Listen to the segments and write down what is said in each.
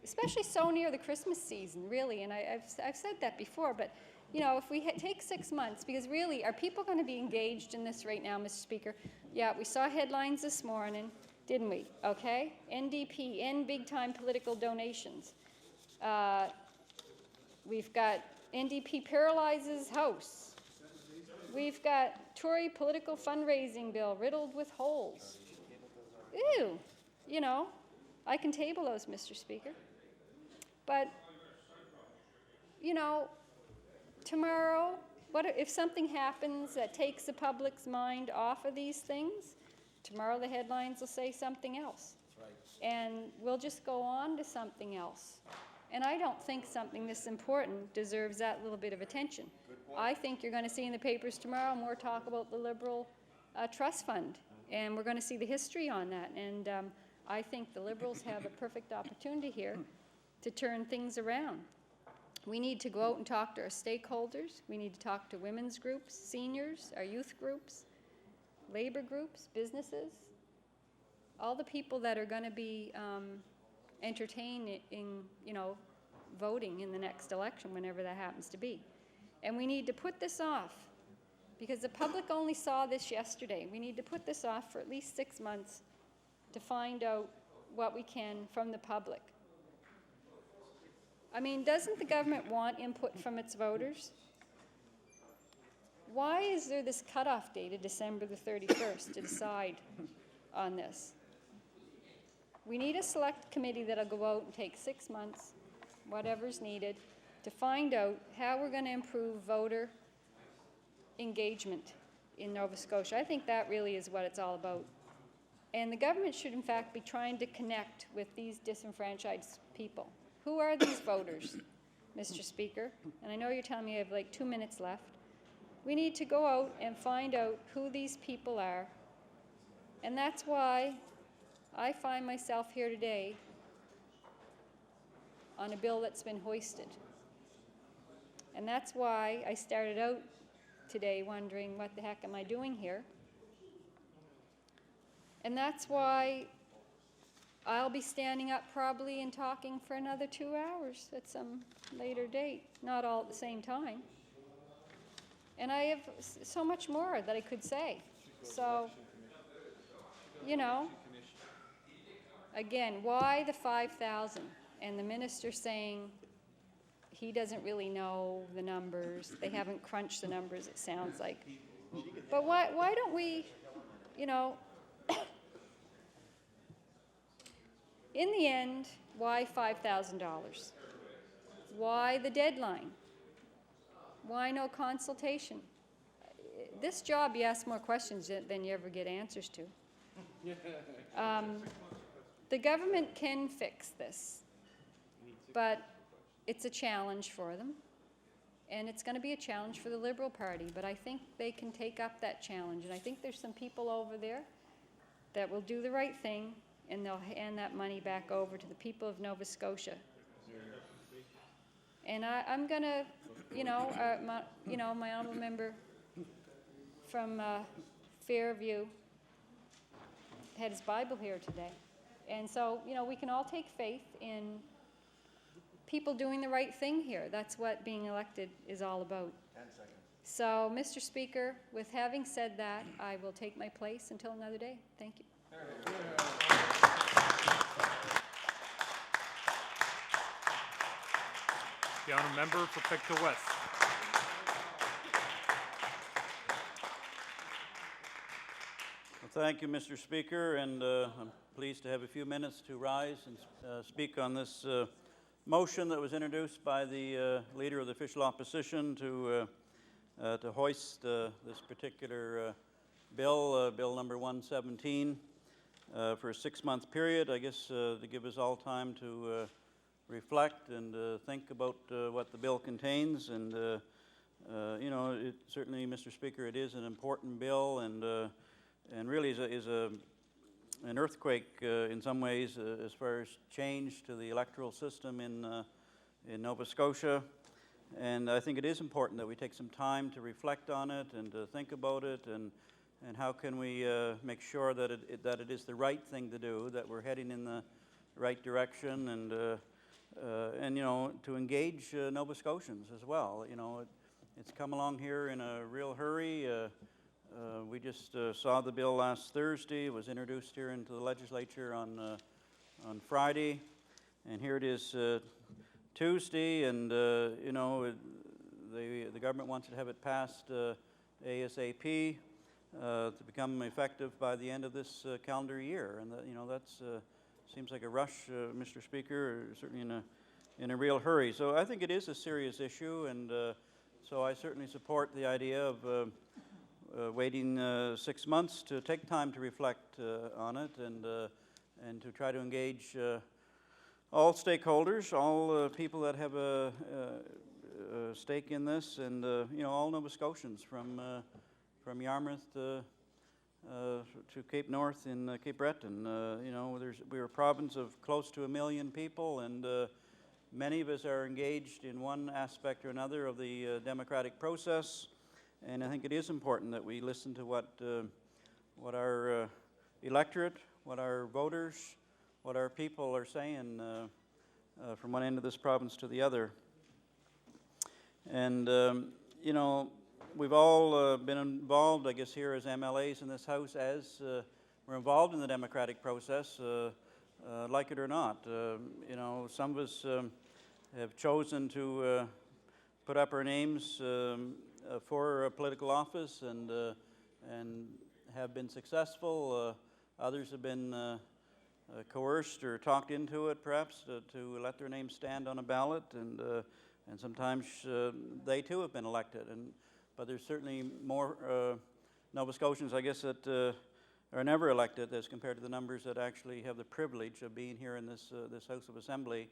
especially so near the Christmas season, really. And I've said that before, but you know, if we take 6 months, because really, are people going to be engaged in this right now, Mr. Speaker? Yeah, we saw headlines this morning, didn't we? Okay, NDP, end big-time political donations. We've got NDP paralyzes House. We've got Tory political fundraising bill riddled with holes. Ew, you know, I can table those, Mr. Speaker. But, you know, tomorrow, what if something happens that takes the public's mind off of these things? Tomorrow the headlines will say something else. That's right. And we'll just go on to something else. And I don't think something this important deserves that little bit of attention. I think you're going to see in the papers tomorrow more talk about the Liberal Trust Fund, and we're going to see the history on that. And I think the Liberals have a perfect opportunity here to turn things around. We need to go out and talk to our stakeholders. We need to talk to women's groups, seniors, our youth groups, labor groups, businesses, all the people that are going to be entertained in, you know, voting in the next election, whenever that happens to be. And we need to put this off, because the public only saw this yesterday. We need to put this off for at least 6 months to find out what we can from the public. I mean, doesn't the government want input from its voters? Why is there this cutoff date of December the 31st to decide on this? We need a select committee that'll go out and take 6 months, whatever's needed, to find out how we're going to improve voter engagement in Nova Scotia. I think that really is what it's all about. And the government should, in fact, be trying to connect with these disenfranchised people. Who are these voters, Mr. Speaker? And I know you're telling me I have like 2 minutes left. We need to go out and find out who these people are. And that's why I find myself here today on a bill that's been hoisted. And that's why I started out today wondering, what the heck am I doing here? And that's why I'll be standing up probably and talking for another 2 hours at some later date, not all at the same time. And I have so much more that I could say. So, you know, again, why the 5,000? And the minister saying he doesn't really know the numbers. They haven't crunched the numbers, it sounds like. But why don't we, you know, in the end, why $5,000? Why the deadline? Why no consultation? This job, you ask more questions than you ever get answers to. The government can fix this, but it's a challenge for them, and it's going to be a challenge for the Liberal Party, but I think they can take up that challenge, and I think there's some people over there that will do the right thing, and they'll hand that money back over to the people of Nova Scotia. And I'm going to, my honourable member from Fairview had his Bible here today. And so, you know, we can all take faith in people doing the right thing here. That's what being elected is all about. 10 seconds. So, Mr. Speaker, with having said that, I will take my place until another day. Thank you. The honourable member for Pictou West. Well, thank you, Mr. Speaker, and I'm pleased to have a few minutes to rise and speak on this motion that was introduced by the Leader of the Official Opposition to hoist this particular bill, Bill number 117, for a 6-month period, I guess, to give us all time to reflect and think about what the bill contains. And, you know, certainly, Mr. Speaker, it is an important bill, and really is an earthquake in some ways as far as change to the electoral system in Nova Scotia. And I think it is important that we take some time to reflect on it and to think about it, and how can we make sure that it is the right thing to do, that we're heading in right direction, and you know, to engage Nova Scotians as well. You know, it's come along here in a real hurry. We just saw the bill last Thursday. It was introduced here into the legislature on Friday, and here it is Tuesday, and you know, the government wants to have it passed ASAP to become effective by the end of this calendar year, and you know, that's seems like a rush, Mr. Speaker, certainly in a real hurry. So I think it is a serious issue, and so I certainly support the idea of waiting 6 months to take time to reflect on it, and to try to engage all stakeholders, all people that have a stake in this, and you know, all Nova Scotians from Yarmouth to Cape North in Cape Breton. You know, we're a province of close to 1 million people, and many of us are engaged in one aspect or another of the democratic process. And I think it is important that we listen to what our electorate, what our voters, what our people are saying from one end of this province to the other. And you know, we've all been involved, I guess, here as MLAs in this House, as we're involved in the democratic process, like it or not. You know, some of us have chosen to put up our names for a political office, and have been successful. Others have been coerced or talked into it, perhaps, to let their names stand on a ballot, and sometimes they too have been elected. But there's certainly more Nova Scotians, I guess, that are never elected as compared to the numbers that actually have the privilege of being here in this House of Assembly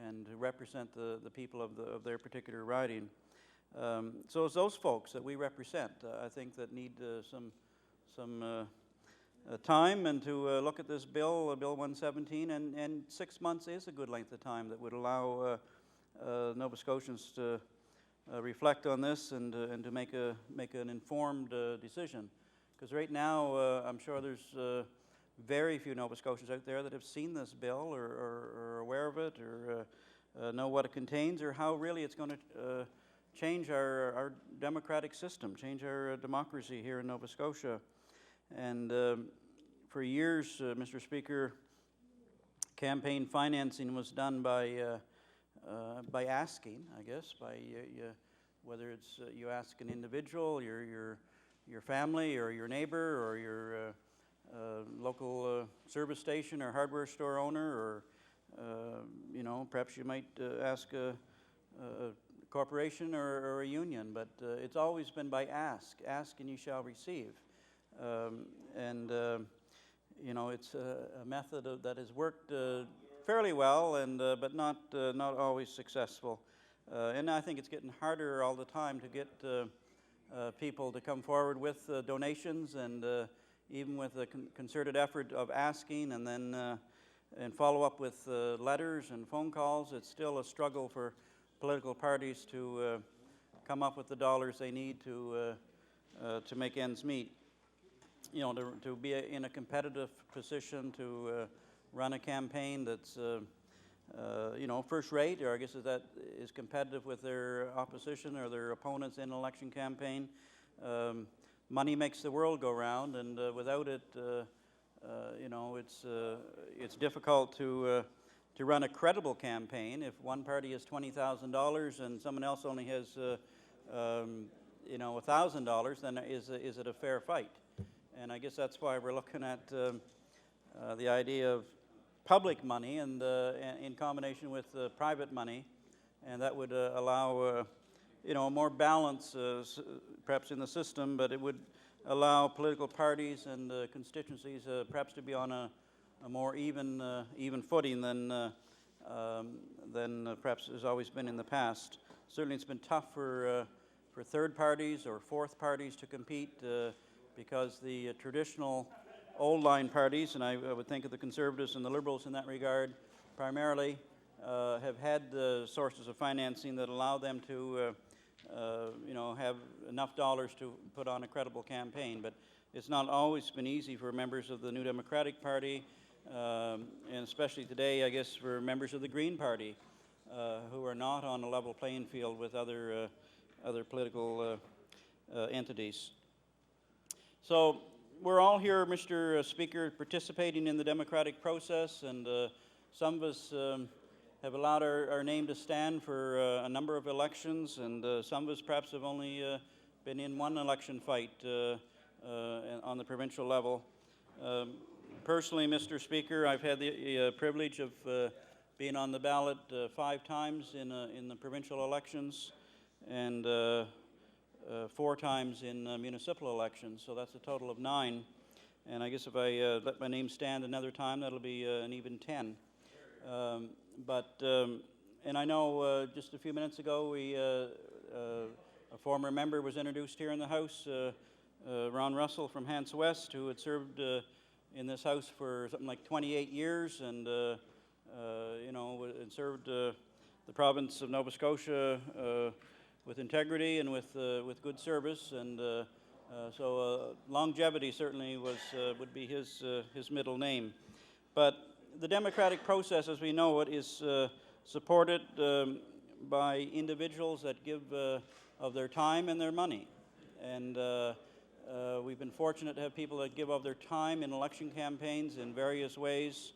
and to represent the people of their particular riding. So it's those folks that we represent, I think, that need some time, and to look at this bill, Bill 117, and 6 months is a good length of time that would allow Nova Scotians to reflect on this, and to make an informed decision. Because right now, I'm sure there's very few Nova Scotians out there that have seen this bill, or are aware of it, or know what it contains, or how really it's going to change our democratic system, change our democracy here in Nova Scotia. And for years, Mr. Speaker, campaign financing was done by asking, I guess, whether it's you ask an individual, your family, or your neighbor, or your local service station or hardware store owner, or you know, perhaps you might ask a corporation or a union, but it's always been by ask and you shall receive. And you know, it's a method that has worked fairly well, and but not always successful. And I think it's getting harder all the time to get people to come forward with donations, and even with a concerted effort of asking, and then and follow up with letters and phone calls. It's still a struggle for political parties to come up with the dollars they need to make ends meet. You know, to be in a competitive position to run a campaign that's you know, first rate, or I guess that is competitive with their opposition or their opponents in an election campaign. Money makes the world go round, and without it, you know, it's difficult to run a credible campaign. If one party has $20,000 and someone else only has you know, $1,000, then is it a fair fight? And I guess that's why we're looking at the idea of public money, and in combination with private money, and that would allow you know, more balance perhaps in the system, but it would allow political parties and constituencies perhaps to be on a more even footing than perhaps has always been in the past. Certainly, it's been tough for third parties or fourth parties to compete, because the traditional old line parties, and I would think of the Conservatives and the Liberals in that regard, primarily have had sources of financing that allow them to you know, have enough dollars to put on a credible campaign. But it's not always been easy for members of the New Democratic Party and especially today, I guess, for members of the Green Party who are not on a level playing field with other political entities. So we're all here, Mr. Speaker, participating in the democratic process, and some of us have allowed our name to stand for a number of elections, and some of us perhaps have only been in one election fight on the provincial level. Personally, Mr. Speaker, I've had the privilege of being on the ballot 5 times in the provincial elections, and 4 times in municipal elections, so that's a total of 9. And I guess if I let my name stand another time, that'll be an even 10. And I know just a few minutes ago, a former member was introduced here in the House, Ron Russell from Hants West, who had served in this House for something like 28 years, and and served the province of Nova Scotia with integrity and with good service, and so longevity certainly would be his middle name. But the democratic process, as we know it, is supported by individuals that give of their time and their money, and we've been fortunate to have people that give of their time in election campaigns in various ways,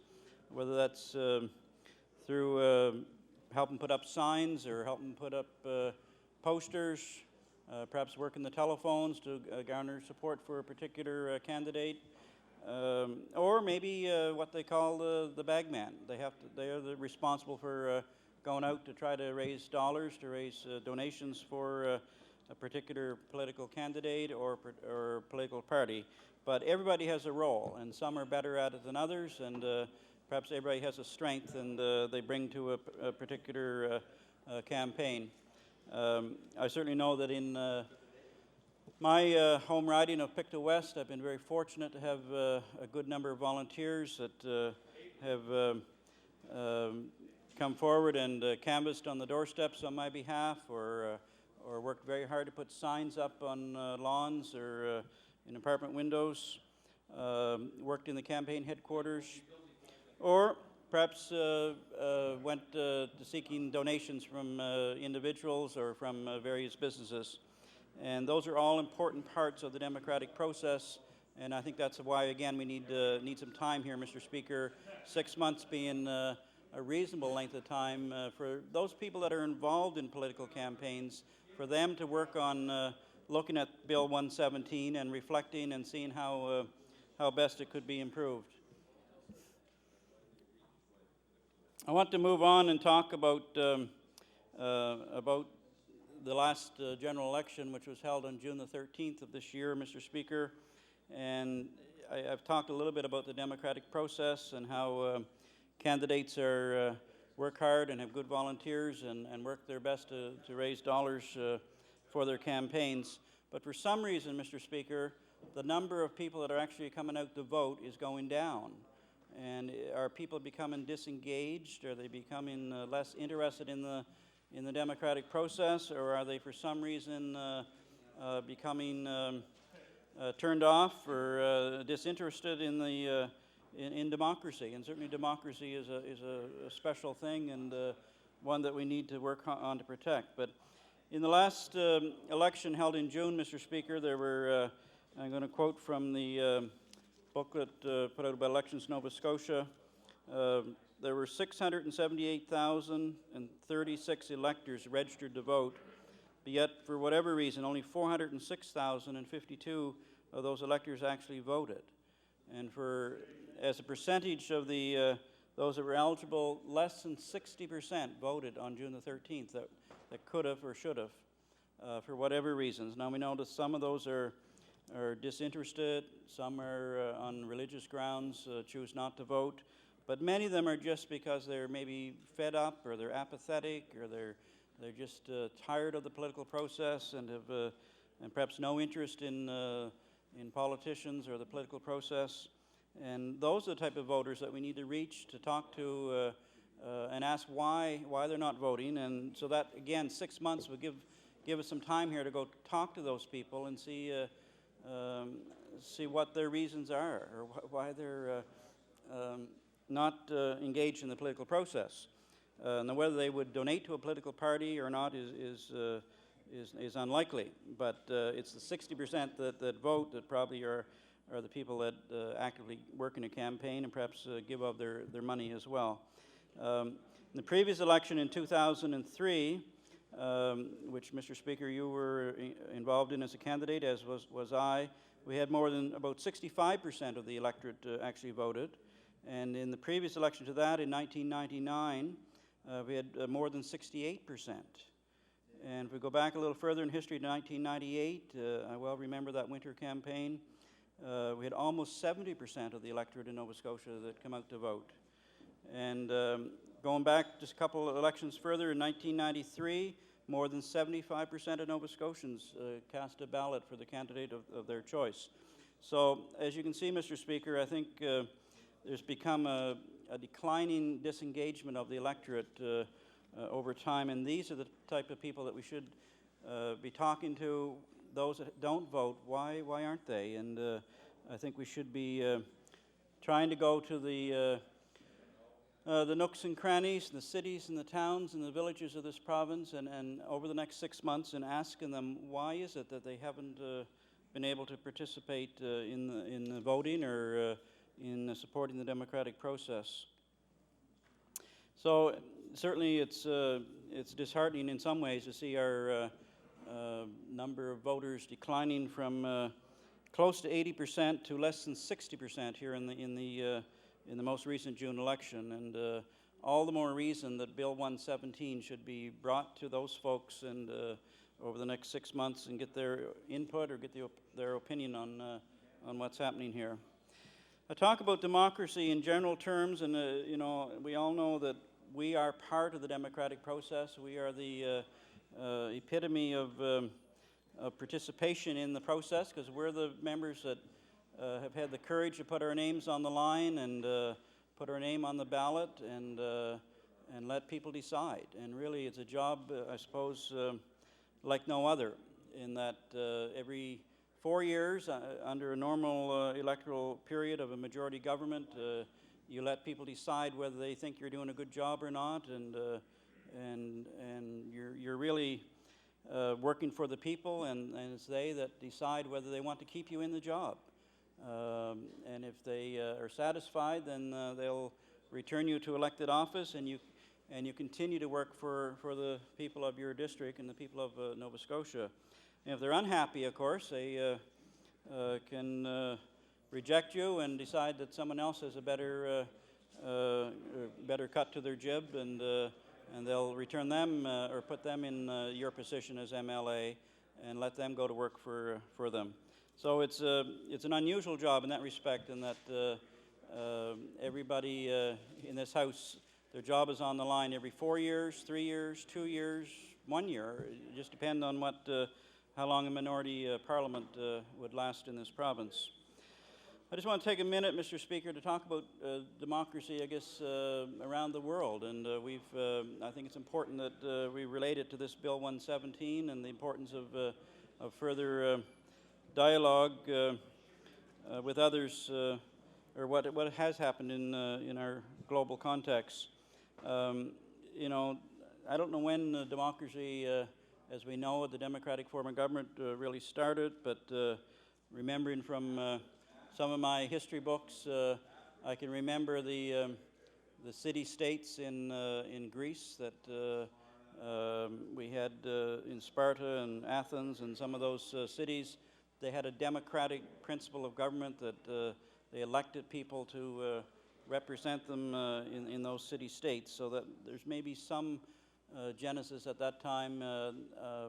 whether that's through helping put up signs or helping put up posters, perhaps working the telephones to garner support for a particular candidate, or maybe what they call the bagman. They are responsible for going out to try to raise dollars, to raise donations for a particular political candidate or political party. But everybody has a role, and some are better at it than others, and perhaps everybody has a strength and they bring to a particular campaign. I certainly know that in my home riding of Pictou West, I've been very fortunate to have a good number of volunteers that have come forward and canvassed on the doorsteps on my behalf, or worked very hard to put signs up on lawns or in apartment windows, worked in the campaign headquarters, or perhaps went to seeking donations from individuals or from various businesses. And those are all important parts of the democratic process, and I think that's why, again, we need some time here, Mr. Speaker, 6 months being a reasonable length of time for those people that are involved in political campaigns, for them to work on looking at Bill 117 and reflecting and seeing how best it could be improved. I want to move on and talk about the last general election, which was held on June the 13th of this year, Mr. Speaker. And I've talked a little bit about the democratic process and how candidates work hard and have good volunteers and work their best to raise dollars for their campaigns. But for some reason, Mr. Speaker, the number of people that are actually coming out to vote is going down. And are people becoming disengaged? Are they becoming less interested in the democratic process, or are they for some reason becoming turned off or disinterested in democracy? And certainly democracy is a special thing, and one that we need to work on to protect. But in the last election held in June, Mr. Speaker, there were, I'm going to quote from the booklet put out by Elections Nova Scotia, there were 678,036 electors registered to vote, but yet, for whatever reason, only 406,052 of those electors actually voted. And as a percentage of those that were eligible, less than 60% voted on June the 13th that could have or should have, for whatever reasons. Now we know that some of those are disinterested, some are on religious grounds, choose not to vote, but many of them are just because they're maybe fed up, or they're apathetic, or they're just tired of the political process and have and perhaps no interest in politicians or the political process. And those are the type of voters that we need to reach, to talk to and ask why they're not voting. And so that, again, 6 months will give us some time here to go talk to those people and see what their reasons are, or why they're not engaged in the political process. Now, whether they would donate to a political party or not is unlikely, but it's the 60% that vote that probably are the people that actively work in a campaign and perhaps give of their money as well. In the previous election in 2003, which, Mr. Speaker, you were involved in as a candidate, as was I, we had more than about 65% of the electorate actually voted. And in the previous election to that, in 1999, we had more than 68%. And if we go back a little further in history to 1998, I well remember that winter campaign. We had almost 70% of the electorate in Nova Scotia that come out to vote. And going back just a couple of elections further, in 1993, more than 75% of Nova Scotians cast a ballot for the candidate of their choice. So, as you can see, Mr. Speaker, I think there's become a declining disengagement of the electorate over time, and these are the type of people that we should be talking to. Those that don't vote, why aren't they? And I think we should be trying to go to the nooks and crannies, the cities and the towns and the villages of this province, and over the next 6 months, and asking them why is it that they haven't been able to participate in the voting or in supporting the democratic process. So certainly it's disheartening in some ways to see our number of voters declining from close to 80% to less than 60% here in the most recent June election, and all the more reason that Bill 117 should be brought to those folks and over the next 6 months and get their input or get their opinion on what's happening here. I talk about democracy in general terms, and you know, we all know that we are part of the democratic process. We are the epitome of participation in the process, because we're the members that have had the courage to put our names on the line and put our name on the ballot and let people decide. And really, it's a job, I suppose, like no other, in that every 4 years, under a normal electoral period of a majority government, you let people decide whether they think you're doing a good job or not, and you're really working for the people, and it's they that decide whether they want to keep you in the job. And if they are satisfied, then they'll return you to elected office, and you continue to work for the people of your district and the people of Nova Scotia. And if they're unhappy, of course, they can reject you and decide that someone else has a better cut to their jib, and they'll return them or put them in your position as MLA and let them go to work for them. So it's an unusual job in that respect, in that everybody in this House, their job is on the line every 4 years, 3 years, 2 years, 1 year. It just depends on how long a minority parliament would last in this province. I just want to take a minute, Mr. Speaker, to talk about democracy, I guess, around the world. And I think it's important that we relate it to this Bill 117 and the importance of further dialogue with others, or what has happened in our global context. You know, I don't know when democracy, as we know it, the democratic form of government really started, but remembering from some of my history books, I can remember the city-states in Greece that we had in Sparta and Athens, and some of those cities. They had a democratic principle of government that they elected people to represent them in those city-states, so that there's maybe some genesis at that time,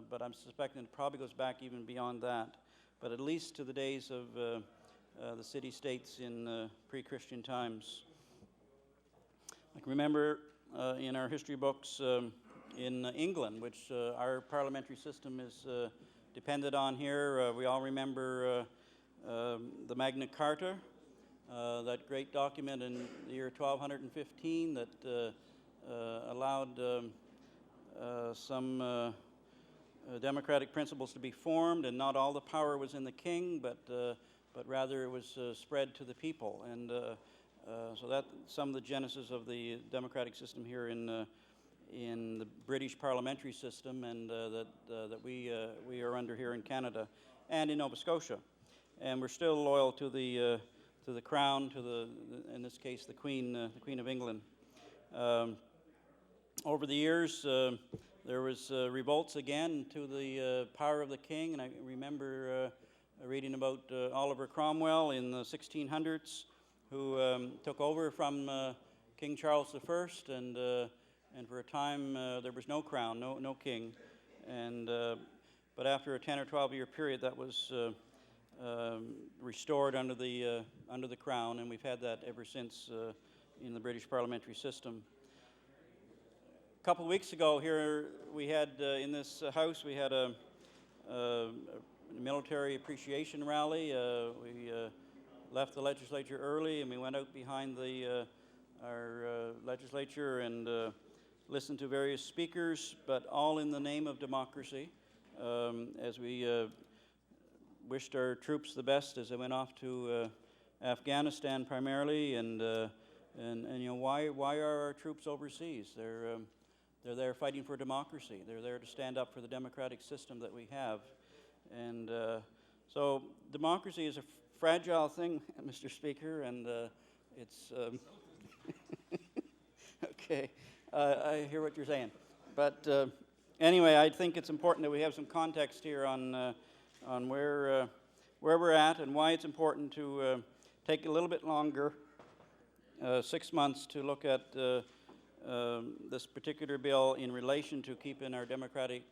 but I'm suspecting it probably goes back even beyond that, but at least to the days of the city-states in pre-Christian times. I can remember in our history books in England, which our parliamentary system is depended on here. We all remember the Magna Carta, that great document in the year 1215 that allowed some democratic principles to be formed, and not all the power was in the king, but rather it was spread to the people. And So that's some of the genesis of the democratic system here in the British parliamentary system, and that we are under here in Canada and in Nova Scotia. And we're still loyal to the Crown, in this case, the Queen of England. Over the years, there was revolts again to the power of the king, and I remember reading about Oliver Cromwell in the 1600s, who took over from King Charles I, and for a time there was no crown, no king, and but after a 10 or 12-year period, that was restored under the Crown, and we've had that ever since in the British parliamentary system. A couple of weeks ago here, we had in this house, we had a military appreciation rally. We left the legislature early, and we went out behind our legislature and listened to various speakers, but all in the name of democracy, as we wished our troops the best as they went off to Afghanistan primarily, and you know, why are our troops overseas? They're there fighting for democracy. They're there to stand up for the democratic system that we have, and so democracy is a fragile thing, Mr. Speaker, and it's okay. I hear what you're saying, but anyway, I think it's important that we have some context here on where we're at and why it's important to take a little bit longer, 6 months, to look at this particular bill in relation to keeping our democratic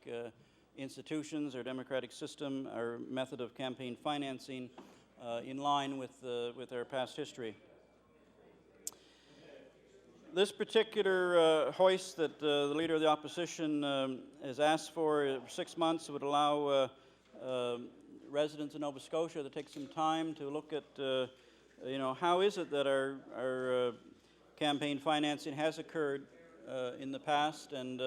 institutions, our democratic system, our method of campaign financing in line with our past history. This particular hoist that the Leader of the Opposition has asked for 6 months would allow residents of Nova Scotia to take some time to look at, you know, how is it that our campaign financing has occurred in the past, and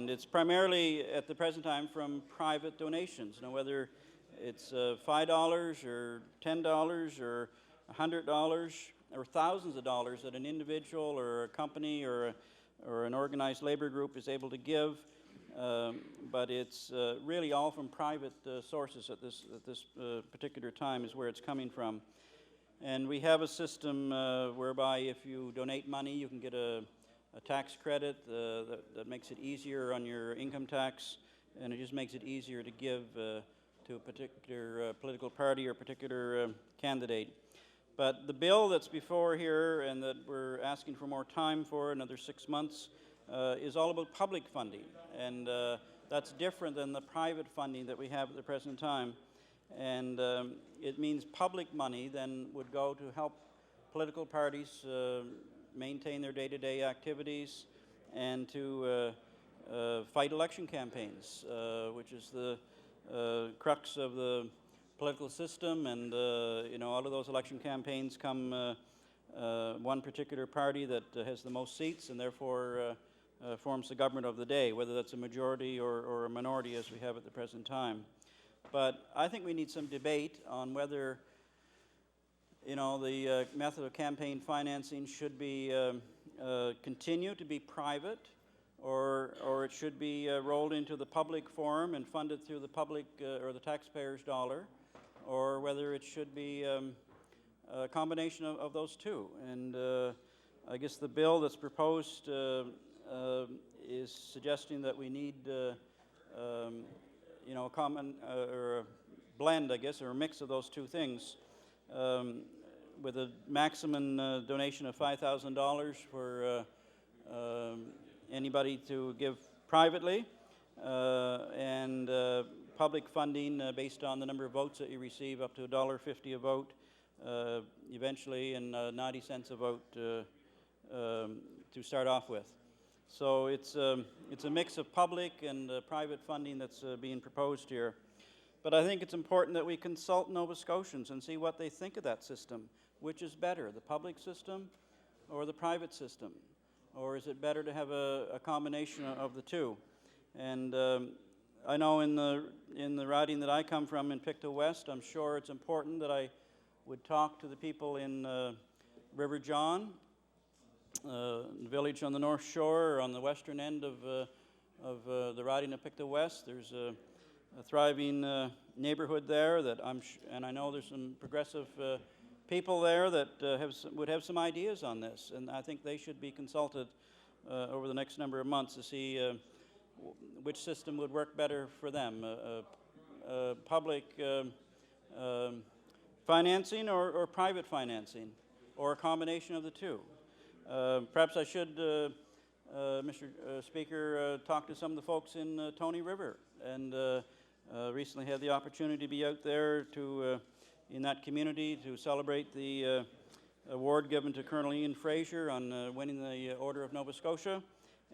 it's primarily at the present time from private donations. You know, whether it's $5 or $10 or $100 or thousands of dollars that an individual or a company or an organized labor group is able to give, but it's really all from private sources at this particular time is where it's coming from. And we have a system whereby if you donate money, you can get a tax credit that makes it easier on your income tax, and it just makes it easier to give to a particular political party or particular candidate. But the bill that's before here and that we're asking for more time for, another 6 months, is all about public funding, and that's different than the private funding that we have at the present time. And it means public money then would go to help political parties maintain their day-to-day activities and to fight election campaigns, which is the crux of the political system. And you know, out of those election campaigns come one particular party that has the most seats and therefore forms the government of the day, whether that's a majority or a minority as we have at the present time. But I think we need some debate on whether, you know, the method of campaign financing should be continue to be private, or it should be rolled into the public forum and funded through the public or the taxpayer's dollar, or whether it should be a combination of those two. And I guess the bill that's proposed is suggesting that we need you know, a common or a blend, I guess, or a mix of those two things, with a maximum donation of $5,000 for anybody to give privately, and public funding based on the number of votes that you receive, up to $1.50 a vote, eventually, and 90 cents a vote to start off with. So it's a mix of public and private funding that's being proposed here. But I think it's important that we consult Nova Scotians and see what they think of that system. Which is better, the public system or the private system? Or is it better to have a combination of the two? And I know in the riding that I come from in Pictou West, I'm sure it's important that I would talk to the people in River John, village on the North Shore, or on the western end of the riding of Pictou West. There's a thriving neighborhood there that and I know there's some progressive people there that would have some ideas on this, and I think they should be consulted over the next number of months to see which system would work better for them, public financing or private financing, or a combination of the two. Perhaps I should, Mr. Speaker, talk to some of the folks in Tony River, and recently had the opportunity to be out there in that community to celebrate the award given to Colonel Ian Fraser on winning the Order of Nova Scotia,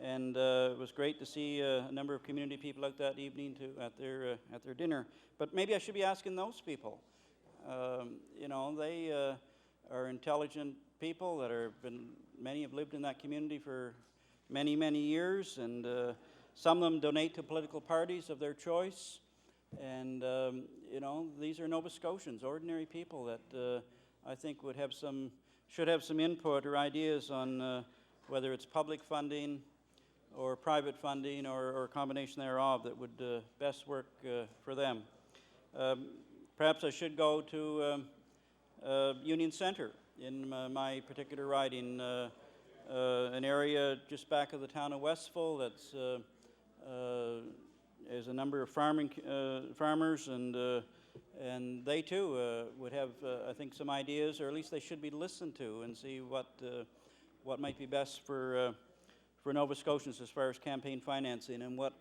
and it was great to see a number of community people out that evening at their dinner. But maybe I should be asking those people. You know, they are intelligent people that many have lived in that community for many, many years, and some of them donate to political parties of their choice. And you know, these are Nova Scotians, ordinary people that I think should have some input or ideas on whether it's public funding or private funding or a combination thereof that would best work for them. Perhaps I should go to Union Centre in my particular riding, an area just back of the town of Westville that's there's a number of farmers, and they too would have, I think, some ideas, or at least they should be listened to, and see what might be best for Nova Scotians as far as campaign financing, and what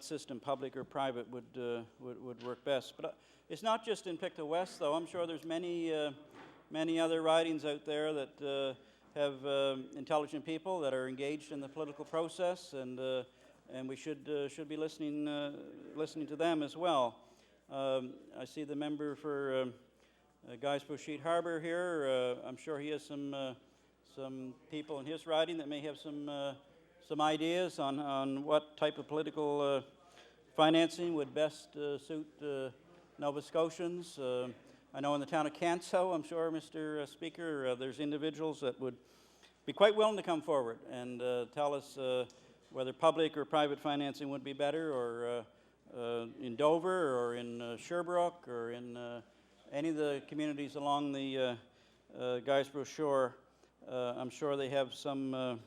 system, public or private, would work best. But it's not just in Pictou West, though. I'm sure there's many other ridings out there that have intelligent people that are engaged in the political process, and we should be listening to them as well. I see the member for Guysborough Harbour here. I'm sure he has some people in his riding that may have some ideas on what type of political financing would best suit Nova Scotians. I know in the town of Canso, I'm sure, Mr. Speaker, there's individuals that would be quite willing to come forward and tell us whether public or private financing would be better, or in Dover, or in Sherbrooke, or in any of the communities along the Guysborough shore. I'm sure they have some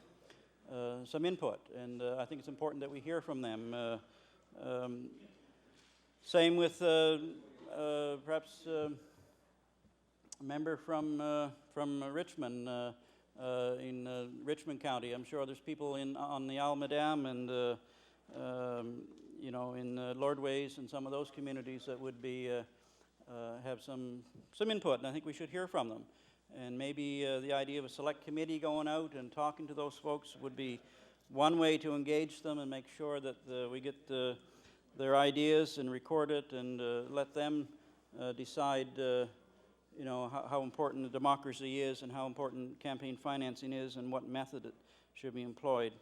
input, and I think it's important that we hear from them. Same with perhaps a member from Richmond, in Richmond County. I'm sure there's people on the Alma Dam and you know, in Lordways and some of those communities that would have some input, and I think we should hear from them. And maybe the idea of a select committee going out and talking to those folks would be one way to engage them and make sure that we get their ideas and record it, and let them decide you know, how important the democracy is, and how important campaign financing is, and what method it should be employed.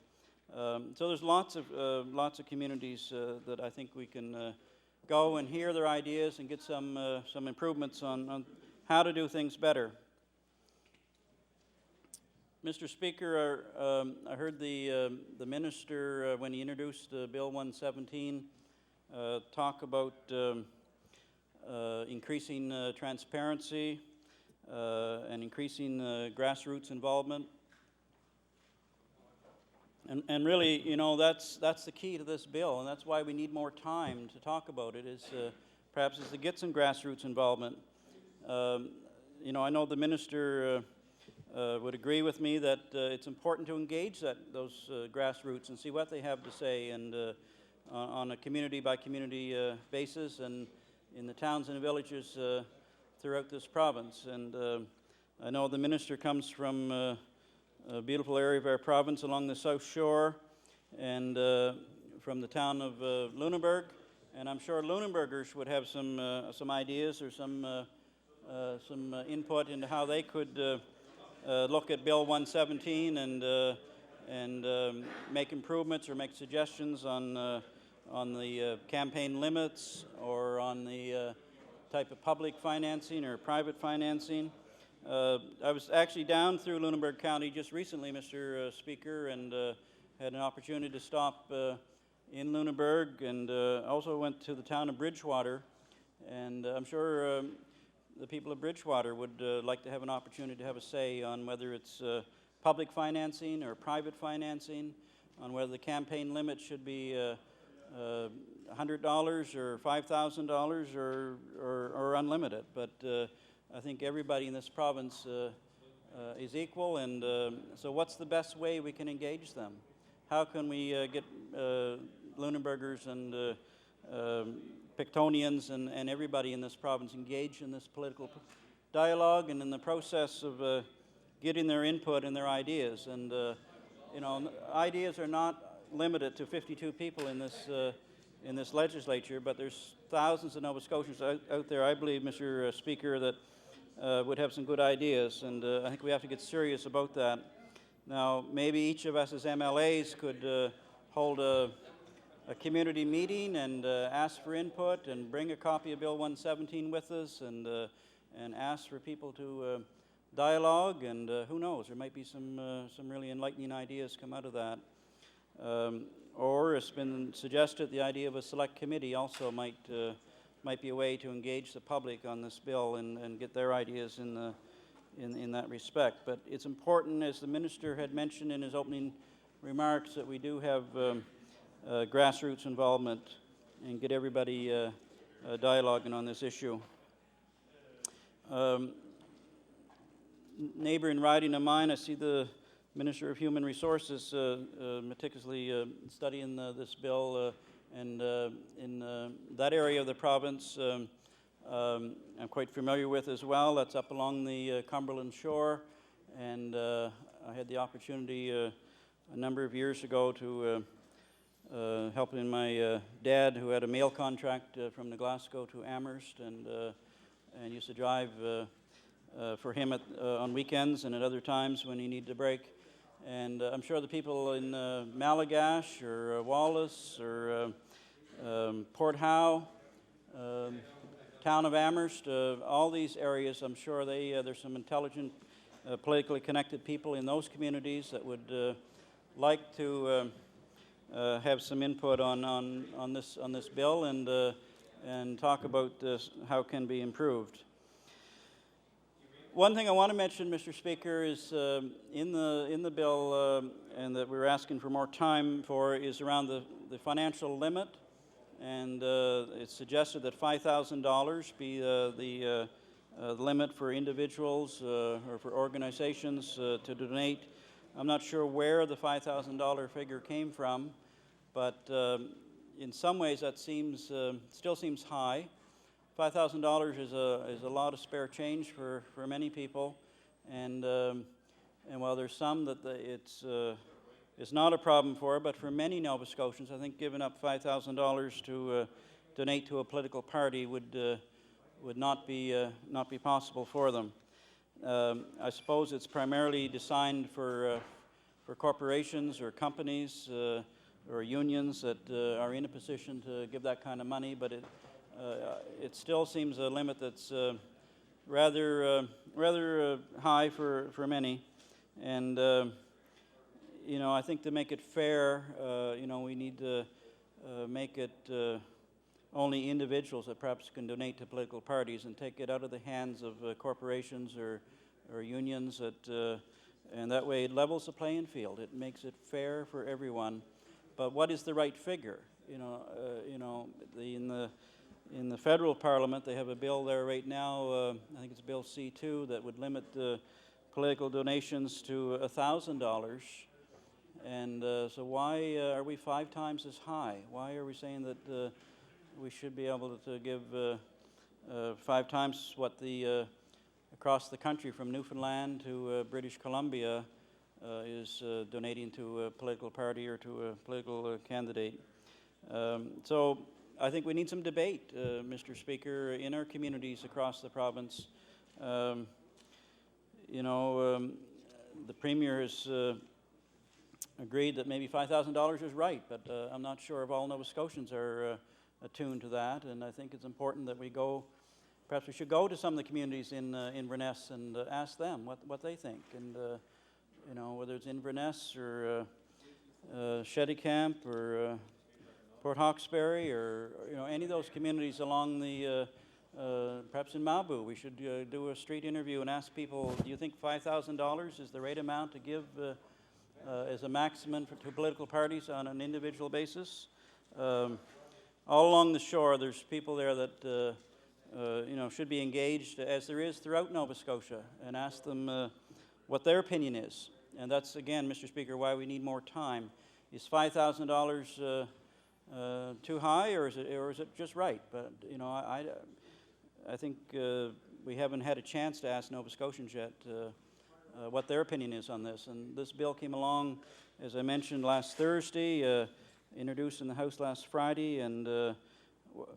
So there's lots of communities that I think we can go and hear their ideas and get some improvements on how to do things better. Mr. Speaker, I heard the minister when he introduced Bill 117 talk about increasing transparency and increasing grassroots involvement. And really, you know, that's the key to this bill, and that's why we need more time to talk about it, is perhaps to get some grassroots involvement. You know, I know the minister would agree with me that it's important to engage those grassroots and see what they have to say, and on a community-by-community basis, and in the towns and villages throughout this province. And I know the minister comes from a beautiful area of our province along the South Shore, and from the town of Lunenburg, and I'm sure Lunenburgers would have some ideas or some input into how they could look at Bill 117 and make improvements or make suggestions on the campaign limits, or on the type of public financing or private financing. I was actually down through Lunenburg County just recently, Mr. Speaker, and had an opportunity to stop in Lunenburg, and also went to the town of Bridgewater. And I'm sure the people of Bridgewater would like to have an opportunity to have a say on whether it's public financing or private financing, on whether the campaign limit should be $100 or $5,000 or unlimited. But I think everybody in this province is equal, and so what's the best way we can engage them? How can we get Lunenburgers and Pictonians and everybody in this province engaged in this political dialogue and in the process of getting their input and their ideas? And you know, ideas are not limited to 52 people in this legislature, but there's thousands of Nova Scotians out there, I believe, Mr. Speaker, that would have some good ideas, and I think we have to get serious about that. Now, maybe each of us as MLAs could hold a community meeting and ask for input and bring a copy of Bill 117 with us and ask for people to dialogue, and who knows, there might be some really enlightening ideas come out of that. Or it's been suggested the idea of a select committee also might be a way to engage the public on this bill and get their ideas in that respect. But it's important, as the minister had mentioned in his opening remarks, that we do have grassroots involvement and get everybody dialoguing on this issue. Neighbor in riding of mine, I see the Minister of Human Resources meticulously studying this bill, and in that area of the province I'm quite familiar with as well. That's up along the Cumberland shore, and I had the opportunity a number of years ago to helping my dad, who had a mail contract from the Glasgow to Amherst, and used to drive for him on weekends and at other times when he needed a break. And I'm sure the people in Malagash or Wallace or Port Howe, town of Amherst, all these areas, I'm sure there's some intelligent, politically connected people in those communities that would like to have some input on this bill and talk about how it can be improved. One thing I want to mention, Mr. Speaker, is in the bill, and that we're asking for more time for, is around the financial limit, and it's suggested that $5,000 be the limit for individuals or for organizations to donate. I'm not sure where the $5,000 figure came from, but in some ways that still seems high. $5,000 is a lot of spare change for many people, and while there's some that it's not a problem for, but for many Nova Scotians, I think giving up $5,000 to donate to a political party would not be possible for them. I suppose it's primarily designed for corporations or companies or unions that are in a position to give that kind of money, but it still seems a limit that's rather high for many, and you know, I think to make it fair, you know, we need to make it only individuals that perhaps can donate to political parties and take it out of the hands of corporations or unions, and that way it levels the playing field. It makes it fair for everyone. But what is the right figure? In the federal parliament, they have a bill there right now, I think it's Bill C2, that would limit political donations to $1,000. And so why are we 5 times as high? Why are we saying that we should be able to give 5 times what the across the country from Newfoundland to British Columbia is donating to a political party or to a political candidate? So I think we need some debate, Mr. Speaker, in our communities across the province. The Premier has agreed that maybe $5,000 is right, but I'm not sure if all Nova Scotians are attuned to that, and I think it's important that we go perhaps we should go to some of the communities in Inverness and ask them what they think. And, you know, whether it's Inverness or Shettycamp or Port Hawkesbury or, you know, any of those communities along the, perhaps in Mabu, we should do a street interview and ask people, do you think $5,000 is the right amount to give as a maximum to political parties on an individual basis? All along the shore, there's people there that you know, should be engaged, as there is throughout Nova Scotia, and ask them what their opinion is. And that's, again, Mr. Speaker, why we need more time. Is $5,000 too high, or is it just right? But, you know, I think we haven't had a chance to ask Nova Scotians yet what their opinion is on this. And this bill came along, as I mentioned, last Thursday, introduced in the House last Friday, and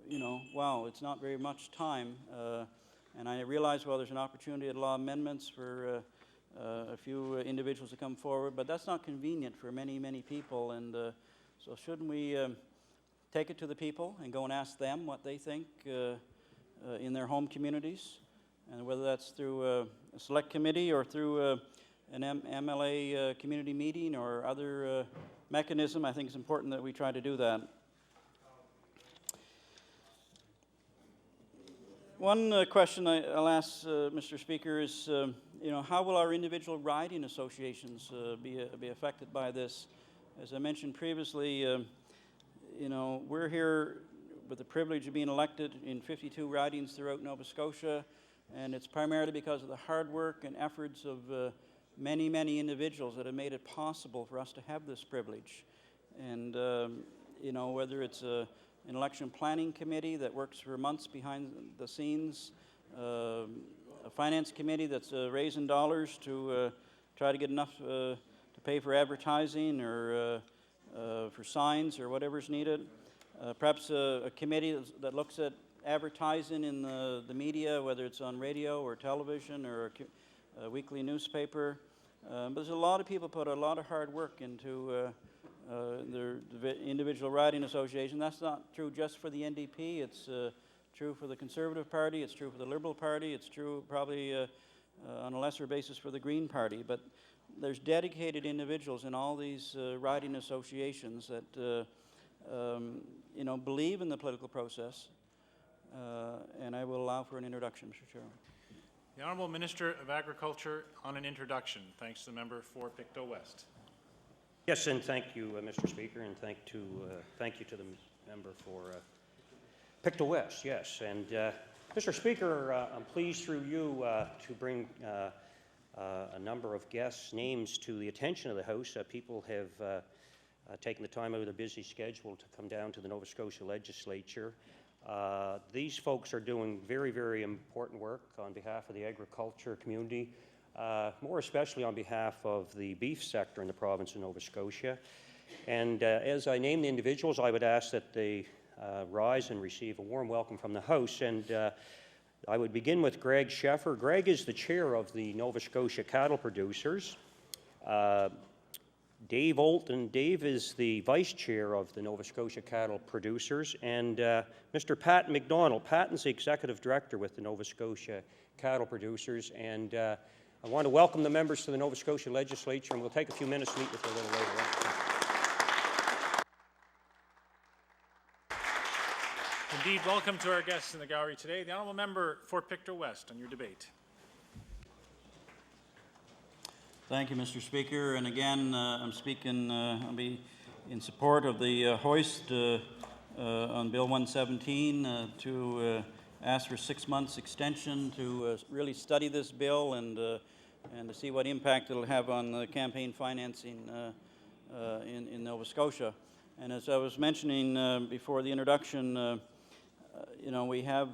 you know, wow, it's not very much time. And I realize, well, there's an opportunity at law amendments for a few individuals to come forward, but that's not convenient for many, many people. And so shouldn't we take it to the people and go and ask them what they think in their home communities? And whether that's through a select committee or through an MLA community meeting or other mechanism, I think it's important that we try to do that. One question I'll ask, Mr. Speaker, is, you know, how will our individual riding associations be affected by this? As I mentioned previously, you know, we're here with the privilege of being elected in 52 ridings throughout Nova Scotia, and it's primarily because of the hard work and efforts of many, many individuals that have made it possible for us to have this privilege. And, you know, whether it's an election planning committee that works for months behind the scenes, a finance committee that's raising dollars to try to get enough to pay for advertising or for signs or whatever's needed. Perhaps a committee that looks at advertising in the media, whether it's on radio or television or a weekly newspaper. But there's a lot of people put a lot of hard work into their individual riding association. That's not true just for the NDP. It's true for the Conservative Party. It's true for the Liberal Party. It's true probably on a lesser basis for the Green Party. But there's dedicated individuals in all these riding associations that you know, believe in the political process. And I will allow for an introduction, Mr. Chairman. The Honourable Minister of Agriculture on an introduction. Thanks to the member for Pictou West. Yes, and thank you, Mr. Speaker, and thank you to the member for Pictou West. Yes, and Mr. Speaker, I'm pleased through you to bring a number of guests' names to the attention of the House. People have taken the time out of their busy schedule to come down to the Nova Scotia Legislature. These folks are doing very, very important work on behalf of the agriculture community, more especially on behalf of the beef sector in the province of Nova Scotia. And as I name the individuals, I would ask that they rise and receive a warm welcome from the House. And I would begin with Greg Sheffer. Greg is the chair of the Nova Scotia Cattle Producers. Dave Olton. Dave is the vice chair of the Nova Scotia Cattle Producers, and Mr. Pat McDonald. Patton's the executive director with the Nova Scotia Cattle Producers, and I want to welcome the members to the Nova Scotia Legislature, and we'll take a few minutes to meet with you a little later on. Indeed, welcome to our guests in the gallery today. The Honourable Member for Pictou West on your debate. Thank you, Mr. Speaker. And again, I'm speaking I'll be in support of the hoist on Bill 117 to ask for 6 months extension to really study this bill and to see what impact it'll have on the campaign financing in Nova Scotia. And as I was mentioning before the introduction, you know, we have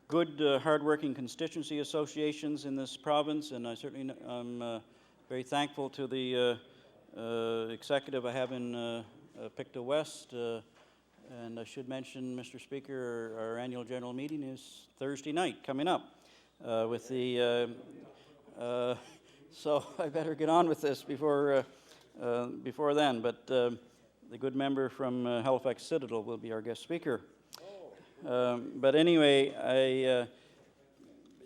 good, hard-working constituency associations in this province, and I certainly am very thankful to the executive I have in Pictou West. And I should mention, Mr. Speaker, our annual general meeting is Thursday night coming up with the. So I better get on with this before then. But the good member from Halifax Citadel will be our guest speaker. But anyway,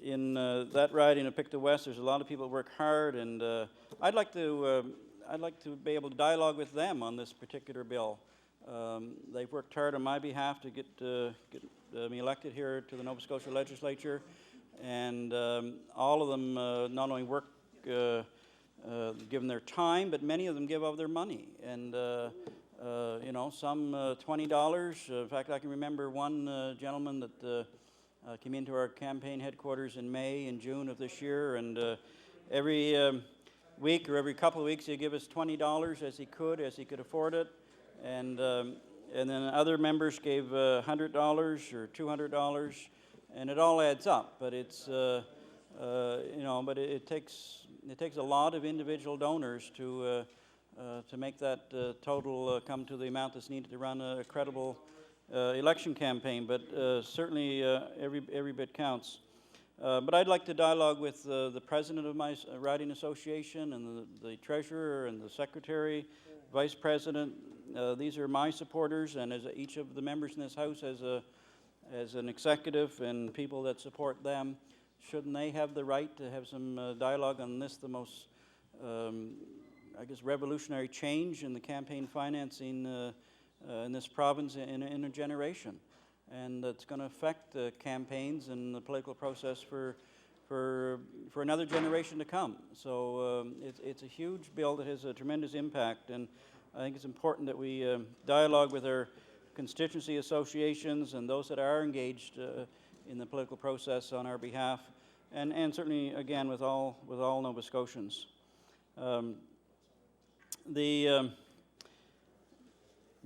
in that riding of Pictou West, there's a lot of people that work hard, and I'd like to be able to dialogue with them on this particular bill. They've worked hard on my behalf to get me elected here to the Nova Scotia Legislature, and all of them not only work given their time, but many of them give of their money, and you know, some $20. In fact, I can remember one gentleman that came into our campaign headquarters in May and June of this year, and every week or every couple of weeks he'd give us $20 as he could afford it, and then other members gave $100 or $200, and it all adds up. But it's you know, but it takes a lot of individual donors to make that total come to the amount that's needed to run a credible election campaign, but certainly every bit counts. But I'd like to dialogue with the president of my riding association and the treasurer and the secretary, vice president. These are my supporters, and as each of the members in this house as an executive and people that support them, shouldn't they have the right to have some dialogue on this, the most, I guess, revolutionary change in the campaign financing in this province in a generation, and that's going to affect campaigns and the political process for another generation to come. So it's a huge bill that has a tremendous impact, and I think it's important that we dialogue with our constituency associations and those that are engaged in the political process on our behalf, and certainly again with all Nova Scotians. The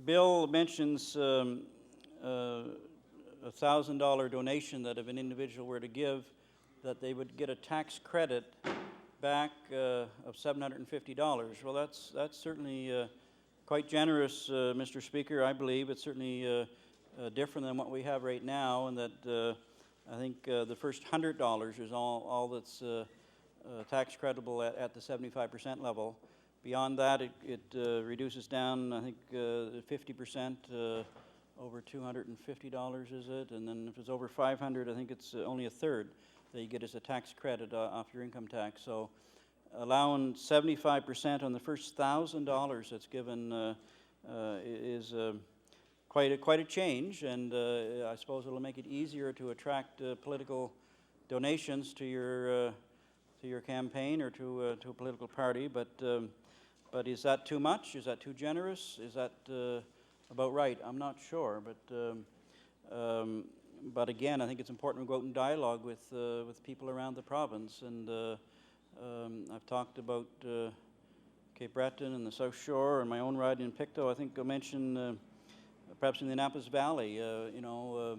bill mentions a $1,000 donation that if an individual were to give, that they would get a tax credit back of $750. Well, that's certainly quite generous, Mr. Speaker. I believe it's certainly different than what we have right now, and that I think the first $100 is all that's tax creditable at the 75% level. Beyond that, it reduces down, I think, 50% over $250, is it? And then if it's over $500, I think it's only a third that you get as a tax credit off your income tax. So allowing 75% on the first $1,000 that's given is quite a change, and I suppose it'll make it easier to attract political donations to your campaign or to a political party. But is that too much? Is that too generous? Is that about right? I'm not sure. But again, I think it's important to go out and dialogue with people around the province. And I've talked about Cape Breton and the South Shore and my own riding in Pictou. I think I'll mention perhaps in the Annapolis Valley. You know,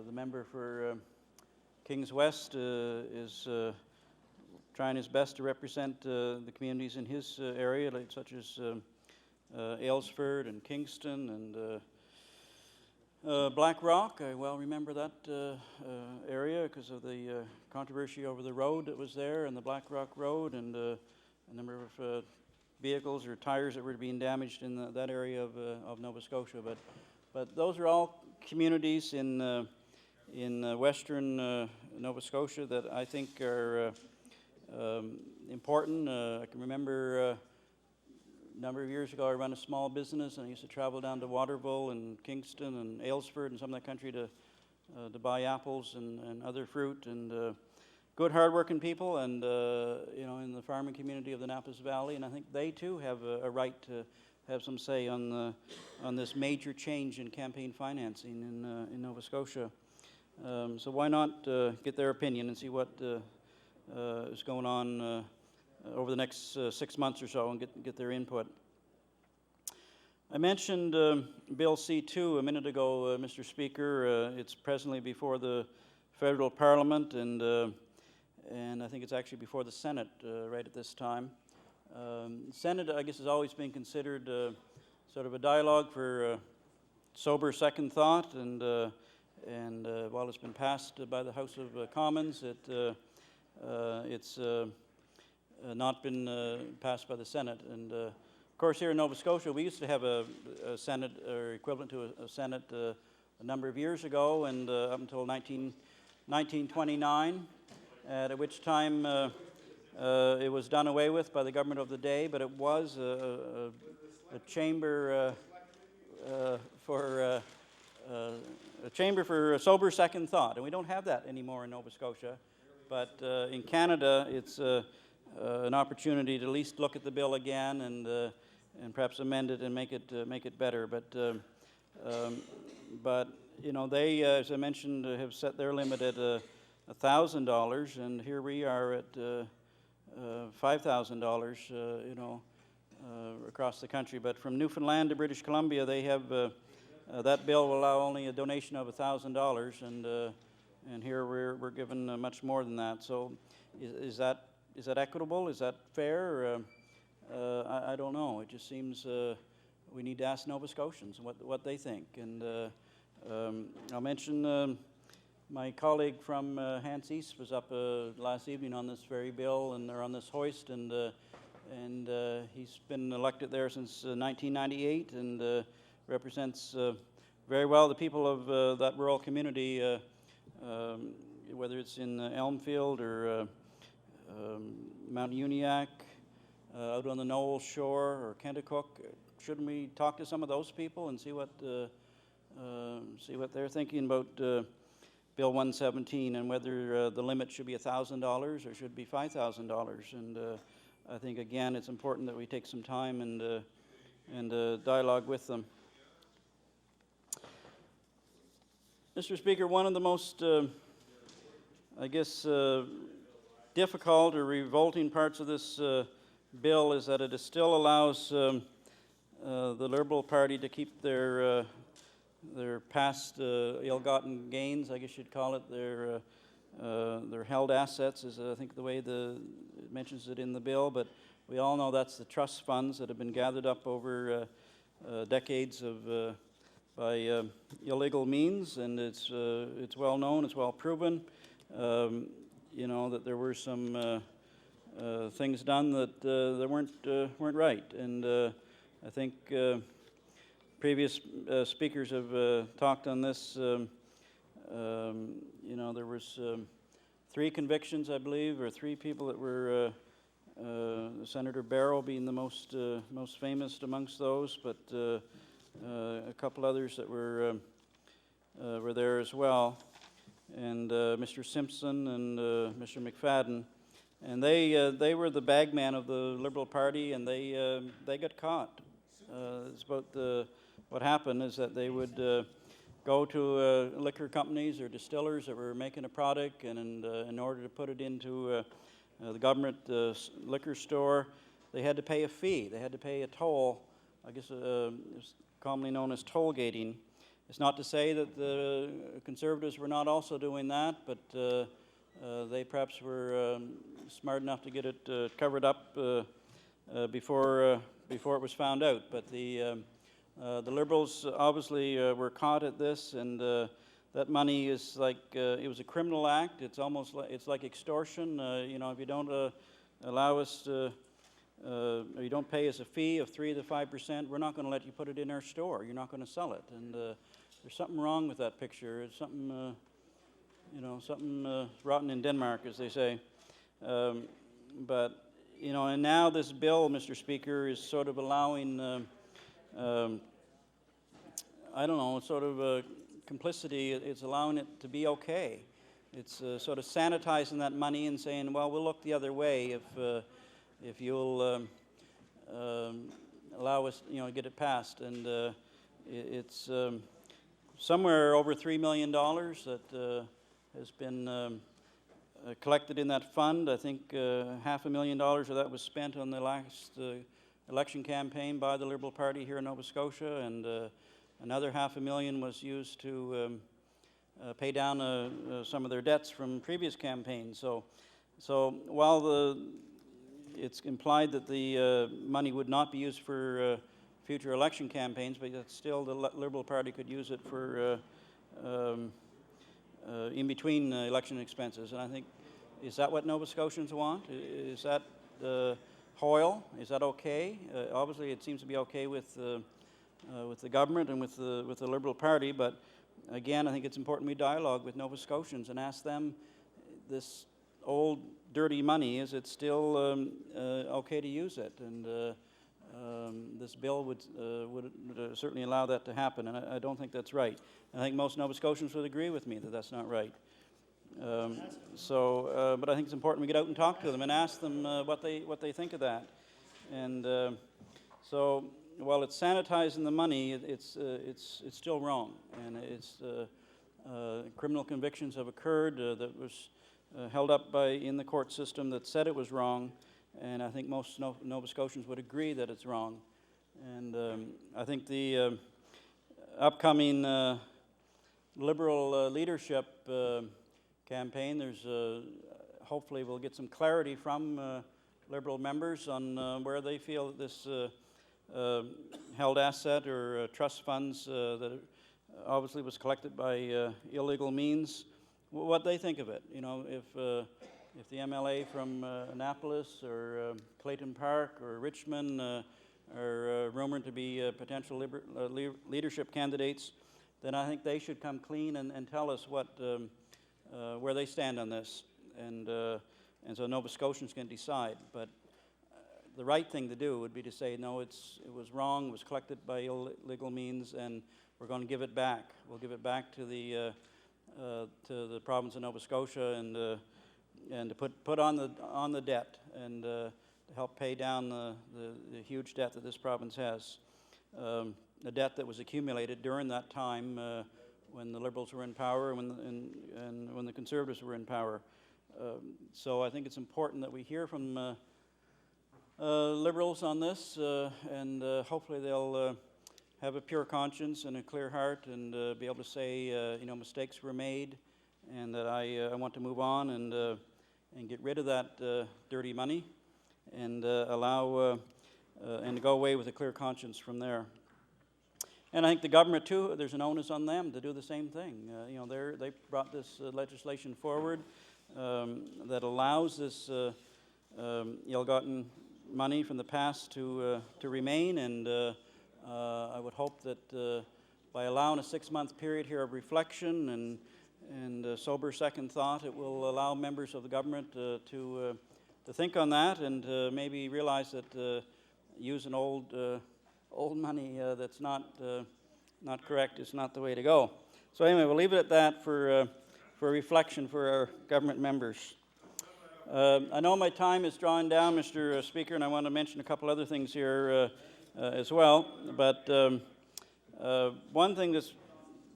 the member for Kings West is trying his best to represent the communities in his area, such as Aylesford and Kingston and Black Rock. I well remember that area because of the controversy over the road that was there, and the Black Rock Road, and a number of vehicles or tires that were being damaged in that area of Nova Scotia. But those are all communities in western Nova Scotia that I think are important. I can remember a number of years ago I ran a small business, and I used to travel down to Waterville and Kingston and Aylesford and some of that country to buy apples and other fruit, and good hard-working people, and you know, in the farming community of the Annapolis Valley, and I think they too have a right to have some say on this major change in campaign financing in Nova Scotia. So why not get their opinion and see what is going on over the next 6 months or so, and get their input. I mentioned Bill C-2 a minute ago, Mr. Speaker. It's presently before the federal Parliament, and I think it's actually before the Senate right at this time. Senate, I guess, has always been considered sort of a dialogue for sober second thought, and while it's been passed by the House of Commons, it's not been passed by the Senate. And of course, here in Nova Scotia, we used to have a Senate, or equivalent to a Senate, a number of years ago, and up until 1929, at which time it was done away with by the government of the day, but it was a chamber for sober second thought, and we don't have that anymore in Nova Scotia. But in Canada, it's an opportunity to at least look at the bill again and perhaps amend it and make it better. But you know, they, as I mentioned, have set their limit at $1,000, and here we are at $5,000. You know, across the country. But from Newfoundland to British Columbia, they have that bill will allow only a donation of $1,000, and here we're given much more than that. So, is that equitable? Is that fair? I don't know. It just seems we need to ask Nova Scotians what they think. And I'll mention my colleague from Hants East was up last evening on this very bill, and they're on this hoist, and he's been elected there since 1998, and represents very well the people of that rural community, whether it's in Elmfield or Mount Uniacke, out on the Knoll Shore or Kentacook. Shouldn't we talk to some of those people and see what they're thinking about Bill 117, and whether the limit should be $1,000 or should be $5,000? And I think, again, it's important that we take some time and dialogue with them. Mr. Speaker, one of the most, I guess, difficult or revolting parts of this bill is that it still allows the Liberal Party to keep their past ill-gotten gains, I guess you'd call it, their held assets, is I think the way it mentions it in the bill. But we all know that's the trust funds that have been gathered up over decades by illegal means, and it's well known, it's well proven, you know, that there were some things done that weren't right. And I think previous speakers have talked on this. You know, there was 3 convictions, I believe, or 3 people that were Senator Barrow being the most famous amongst those, but a couple others that were there as well, and Mr. Simpson and Mr. McFadden, and they were the bagman of the Liberal Party, and they got caught. It's about what happened is that they would go to liquor companies or distillers that were making a product, and in order to put it into the government liquor store, they had to pay a fee. They had to pay a toll. I guess it's commonly known as toll gating. It's not to say that the Conservatives were not also doing that, but they perhaps were smart enough to get it covered up before it was found out. But the Liberals obviously were caught at this, and that money is like it was a criminal act. It's almost like extortion. You know, if you don't allow us to, or you don't pay us a fee of 3 to 5%, we're not going to let you put it in our store. You're not going to sell it. And there's something wrong with that picture. It's something, you know, something rotten in Denmark, as they say. But you know, and now this bill, Mr. Speaker, is sort of allowing, I don't know, sort of complicity. It's allowing it to be okay. It's sort of sanitizing that money and saying, well, we'll look the other way if you'll allow us, you know, to get it passed. And it's somewhere over $3 million that has been collected in that fund. I think $500,000 of that was spent on the last election campaign by the Liberal Party here in Nova Scotia, and another $500,000 was used to pay down some of their debts from previous campaigns. So while it's implied that the money would not be used for future election campaigns, but that still the Liberal Party could use it for in between election expenses. And I think, is that what Nova Scotians want? Is that Hoyle? Is that okay? Obviously, it seems to be okay with the government and with the Liberal Party, but again, I think it's important we dialogue with Nova Scotians and ask them, this old dirty money, is it still okay to use it? And this bill would certainly allow that to happen, and I don't think that's right. And I think most Nova Scotians would agree with me that that's not right. But I think it's important we get out and talk to them and ask them what they think of that. And so while it's sanitizing the money, it's still wrong, and it's criminal convictions have occurred that was held up in the court system that said it was wrong, and I think most Nova Scotians would agree that it's wrong. And I think the upcoming Liberal leadership campaign, hopefully we'll get some clarity from Liberal members on where they feel that this held asset or trust funds that obviously was collected by illegal means, what they think of it. You know, if the MLA from Annapolis or Clayton Park or Richmond are rumored to be potential leadership candidates, then I think they should come clean and tell us where they stand on this, and so Nova Scotians can decide. But the right thing to do would be to say, no, it was wrong, it was collected by illegal means, and we're going to give it back. We'll give it back to the province of Nova Scotia, and to put on the debt, and to help pay down the huge debt that this province has. The debt that was accumulated during that time when the Liberals were in power and when the Conservatives were in power. So I think it's important that we hear from Liberals on this, and hopefully they'll have a pure conscience and a clear heart, and be able to say, mistakes were made, and that I want to move on and get rid of that dirty money, and allow and to go away with a clear conscience from there. And I think the government too, there's an onus on them to do the same thing. They brought this legislation forward that allows this ill-gotten money from the past to remain, and I would hope that by allowing a 6-month period here of reflection and sober second thought, it will allow members of the government to think on that, and maybe realize that using old money that's not correct is not the way to go. So anyway, we'll leave it at that for reflection for our government members. I know my time is drawing down, Mr. Speaker, and I want to mention a couple other things here as well. But one thing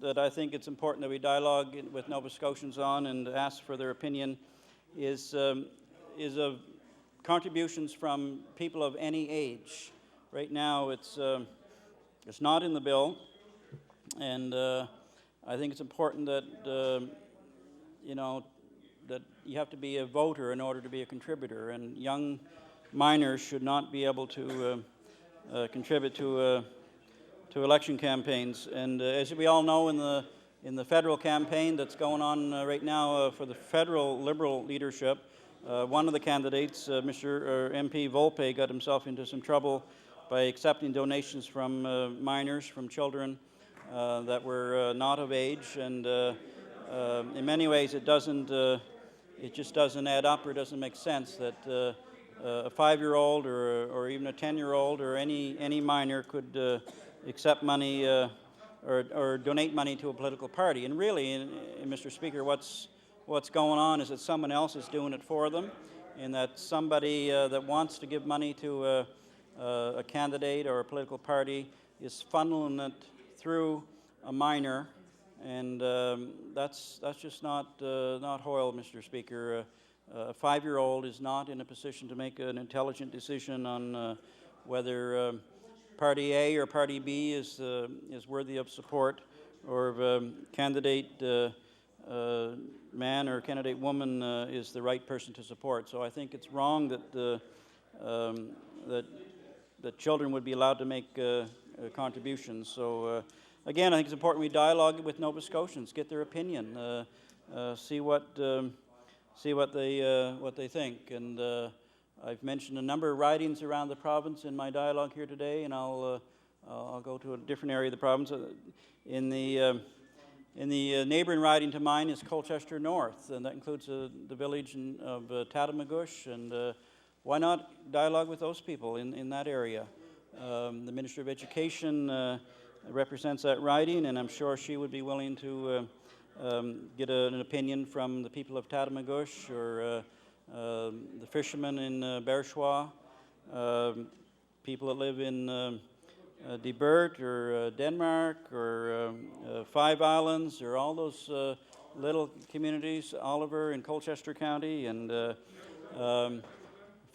that I think it's important that we dialogue with Nova Scotians on and ask for their opinion is of contributions from people of any age. Right now, it's not in the bill, and I think it's important that that you have to be a voter in order to be a contributor, and young minors should not be able to contribute to election campaigns. And as we all know, in the federal campaign that's going on right now for the federal Liberal leadership, one of the candidates, Mr. MP Volpe, got himself into some trouble by accepting donations from minors, from children that were not of age, and in many ways it just doesn't add up, or doesn't make sense that a 5-year-old or even a 10-year-old or any minor could accept money or donate money to a political party. And really, Mr. Speaker, what's going on is that someone else is doing it for them, and that somebody that wants to give money to a candidate or a political party is funneling it through a minor, and that's just not Hoyle, Mr. Speaker. A 5-year-old is not in a position to make an intelligent decision on whether Party A or Party B is worthy of support, or if candidate man or candidate woman is the right person to support. So I think it's wrong that that children would be allowed to make contributions. So again, I think it's important we dialogue with Nova Scotians, get their opinion, see what they think. And I've mentioned a number of ridings around the province in my dialogue here today, and I'll go to a different area of the province. In In the neighboring riding to mine is Colchester North, and that includes the village of Tatamagouche, and why not dialogue with those people in that area? The Minister of Education represents that riding, and I'm sure she would be willing to get an opinion from the people of Tatamagouche or the fishermen in Berchois, people that live in De Bert or Denmark or Five Islands or all those little communities, Oliver in Colchester County, and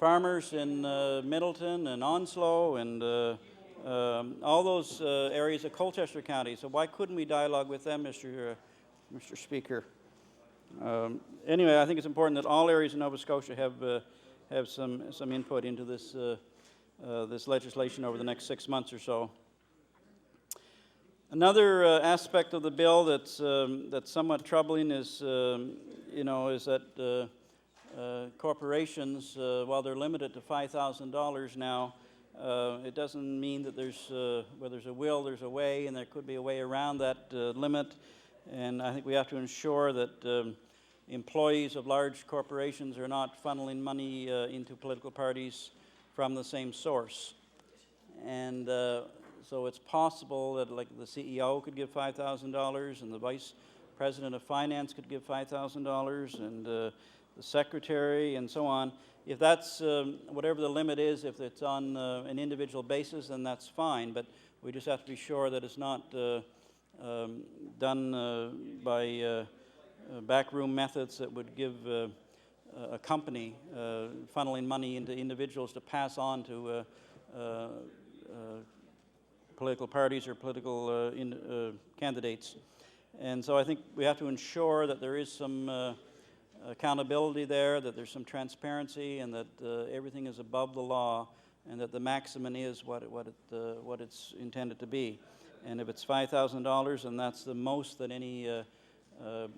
farmers in Middleton and Onslow and all those areas of Colchester County. So why couldn't we dialogue with them, Mr. Speaker? Anyway, I think it's important that all areas of Nova Scotia have some input into this this legislation over the next 6 months or so. Another aspect of the bill that's somewhat troubling is, is that corporations, while they're limited to $5,000 now, it doesn't mean that where there's a will, there's a way, and there could be a way around that limit. And I think we have to ensure that employees of large corporations are not funneling money into political parties from the same source. And so it's possible that like the CEO could give $5,000 and the Vice President of Finance could give $5,000 and the Secretary and so on. If that's whatever the limit is, if it's on an individual basis, then that's fine. But we just have to be sure that it's not done by backroom methods that would give a company funneling money into individuals to pass on to political parties or political candidates. And so I think we have to ensure that there is some accountability there, that there's some transparency, and that everything is above the law, and that the maximum is what it's intended to be. And if it's $5,000, then that's the most that any, I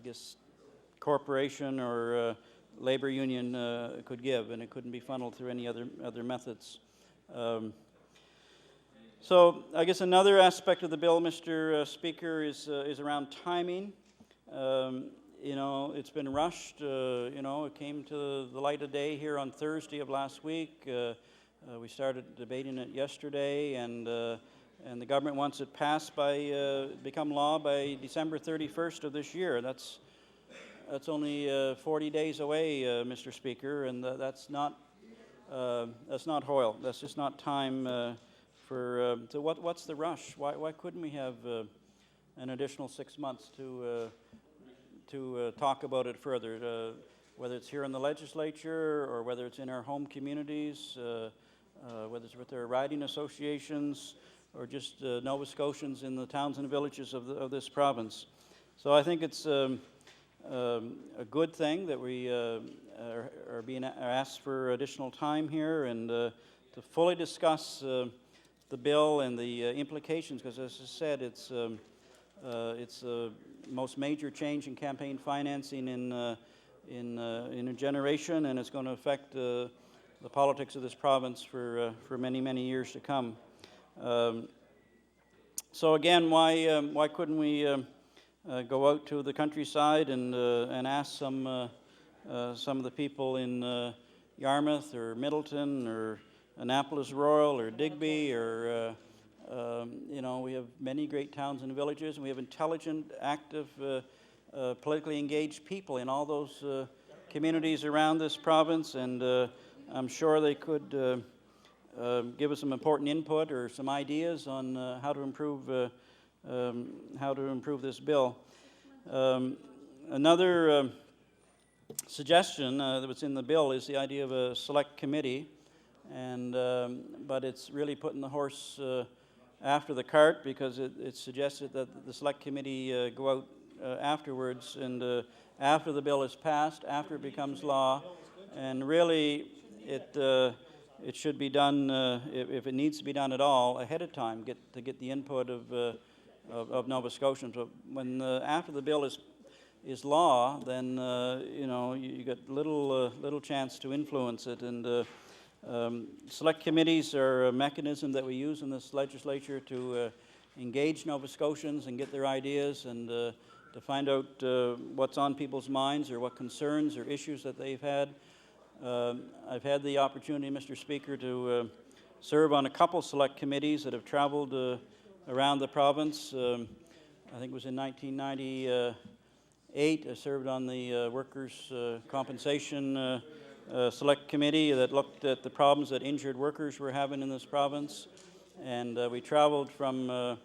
guess, corporation or labor union could give, and it couldn't be funneled through any other methods. So I guess another aspect of the bill, Mr. Speaker, is around timing. It's been rushed. It came to the light of day here on Thursday of last week. We started debating it yesterday, and the government wants it passed become law by December 31st of this year. That's only 40 days away, Mr. Speaker, and that's not Hoyle. That's just not time for. So what's the rush? Why couldn't we have an additional 6 months to talk about it further? Whether it's here in the legislature or whether it's in our home communities, whether it's with our riding associations or just Nova Scotians in the towns and villages of this province. So I think it's a good thing that we are being asked for additional time here and to fully discuss the bill and the implications, because as I said, it's the most major change in campaign financing in a generation, and it's going to affect the politics of this province for many, many years to come. So again, why couldn't we go out to the countryside and ask some of the people in Yarmouth or Middleton or Annapolis Royal or Digby or we have many great towns and villages, and we have intelligent, active, politically engaged people in all those communities around this province, and I'm sure they could give us some important input or some ideas on how to improve this bill. Another suggestion that was in the bill is the idea of a select committee, but it's really putting the horse after the cart, because it's suggested that the select committee go out afterwards and after the bill is passed, after it becomes law, and really it should be done, if it needs to be done at all, ahead of time, to get the input of Nova Scotians. But when after the bill is law, then you get little chance to influence it. And select committees are a mechanism that we use in this legislature to engage Nova Scotians and get their ideas and to find out what's on people's minds or what concerns or issues that they've had. I've had the opportunity, Mr. Speaker, to serve on a couple select committees that have traveled around the province. I think it was in 1998. I served on the Workers' Compensation Select Committee that looked at the problems that injured workers were having in this province. And we traveled from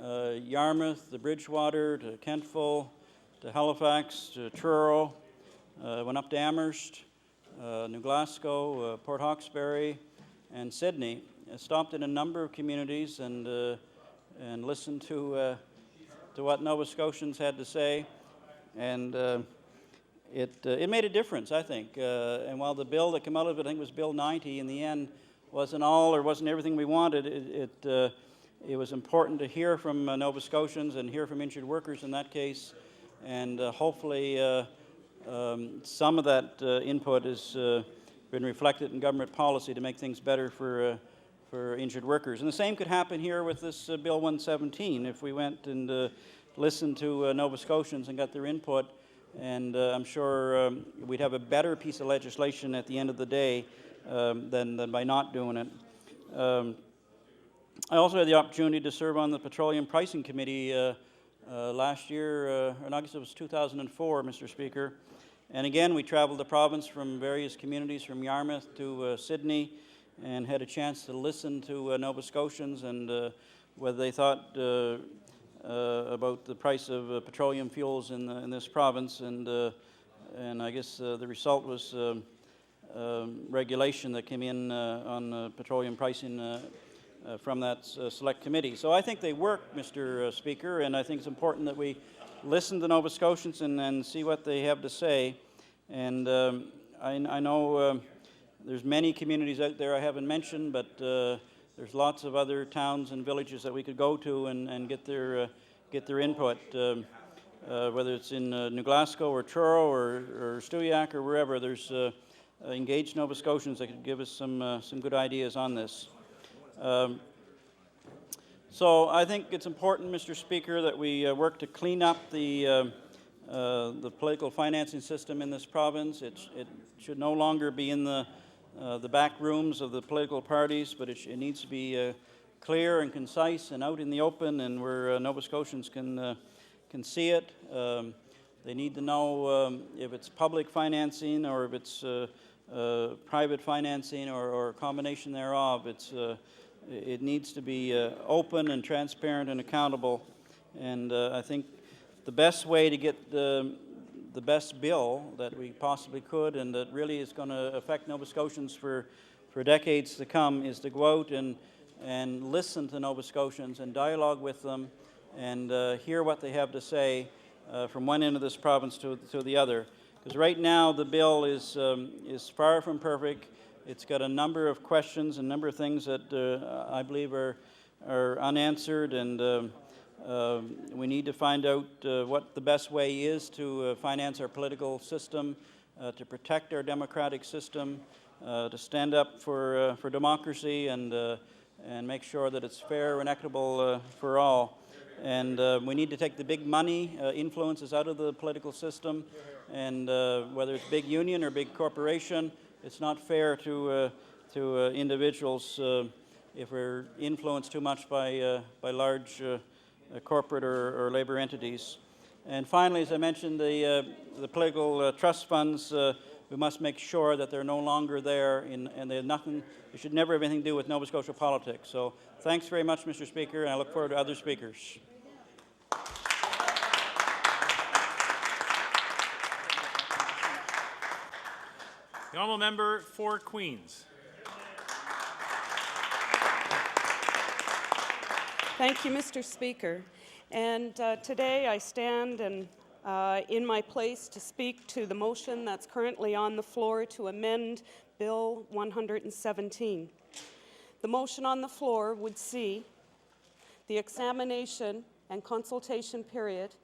Yarmouth to Bridgewater to Kentville to Halifax to Truro, went up to Amherst, New Glasgow, Port Hawkesbury, and Sydney. I stopped in a number of communities and listened to what Nova Scotians had to say, and it made a difference, I think. And while the bill that came out of it, I think it was Bill 90, in the end wasn't all or wasn't everything we wanted, it was important to hear from Nova Scotians and hear from injured workers in that case, and hopefully some of that input has been reflected in government policy to make things better for injured workers. And the same could happen here with this Bill 117 if we went and listened to Nova Scotians and got their input, and I'm sure we'd have a better piece of legislation at the end of the day than by not doing it. I also had the opportunity to serve on the Petroleum Pricing Committee last year, in August, it was 2004, Mr. Speaker. And again, we traveled the province from various communities, from Yarmouth to Sydney, and had a chance to listen to Nova Scotians and whether they thought about the price of petroleum fuels in this province. And I guess the result was regulation that came in on petroleum pricing from that select committee. So I think they work, Mr. Speaker, and I think it's important that we listen to Nova Scotians and see what they have to say. And I know there's many communities out there I haven't mentioned, but there's lots of other towns and villages that we could go to and get their input, whether it's in New Glasgow or Truro or Stewiacke or wherever. There's engaged Nova Scotians that could give us some good ideas on this. So I think it's important, Mr. Speaker, that we work to clean up the political financing system in this province. It should no longer be in the back rooms of the political parties, but it needs to be clear and concise and out in the open, and where Nova Scotians can see it. They need to know if it's public financing or if it's private financing or a combination thereof. It needs to be open and transparent and accountable. And I think the best way to get the best bill that we possibly could, and that really is going to affect Nova Scotians for decades to come, is to go out and listen to Nova Scotians and dialogue with them and hear what they have to say from one end of this province to the other. Because right now the bill is far from perfect. It's got a number of questions, a number of things that I believe are unanswered, and we need to find out what the best way is to finance our political system, to protect our democratic system, to stand up for democracy, and make sure that it's fair and equitable for all. And we need to take the big money influences out of the political system, and whether it's big union or big corporation, it's not fair to individuals if we're influenced too much by large corporate or labor entities. And finally, as I mentioned, the political trust funds, we must make sure that they're no longer there, and they should never have anything to do with Nova Scotia politics. So thanks very much, Mr. Speaker, and I look forward to other speakers. The honourable member for Queens. Thank you, Mr. Speaker. And today I stand in my place to speak to the motion that's currently on the floor to amend Bill 117. The motion on the floor would see the examination and consultation period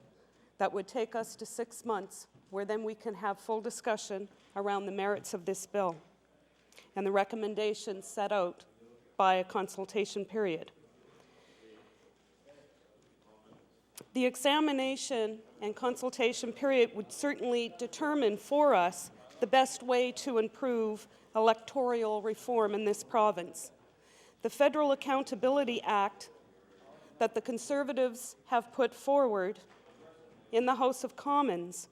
that would take us to 6 months, where then we can have full discussion around the merits of this bill and the recommendations set out by a consultation period. The examination and consultation period would certainly determine for us the best way to improve electoral reform in this province. The Federal Accountability Act that the Conservatives have put forward in the House of Commons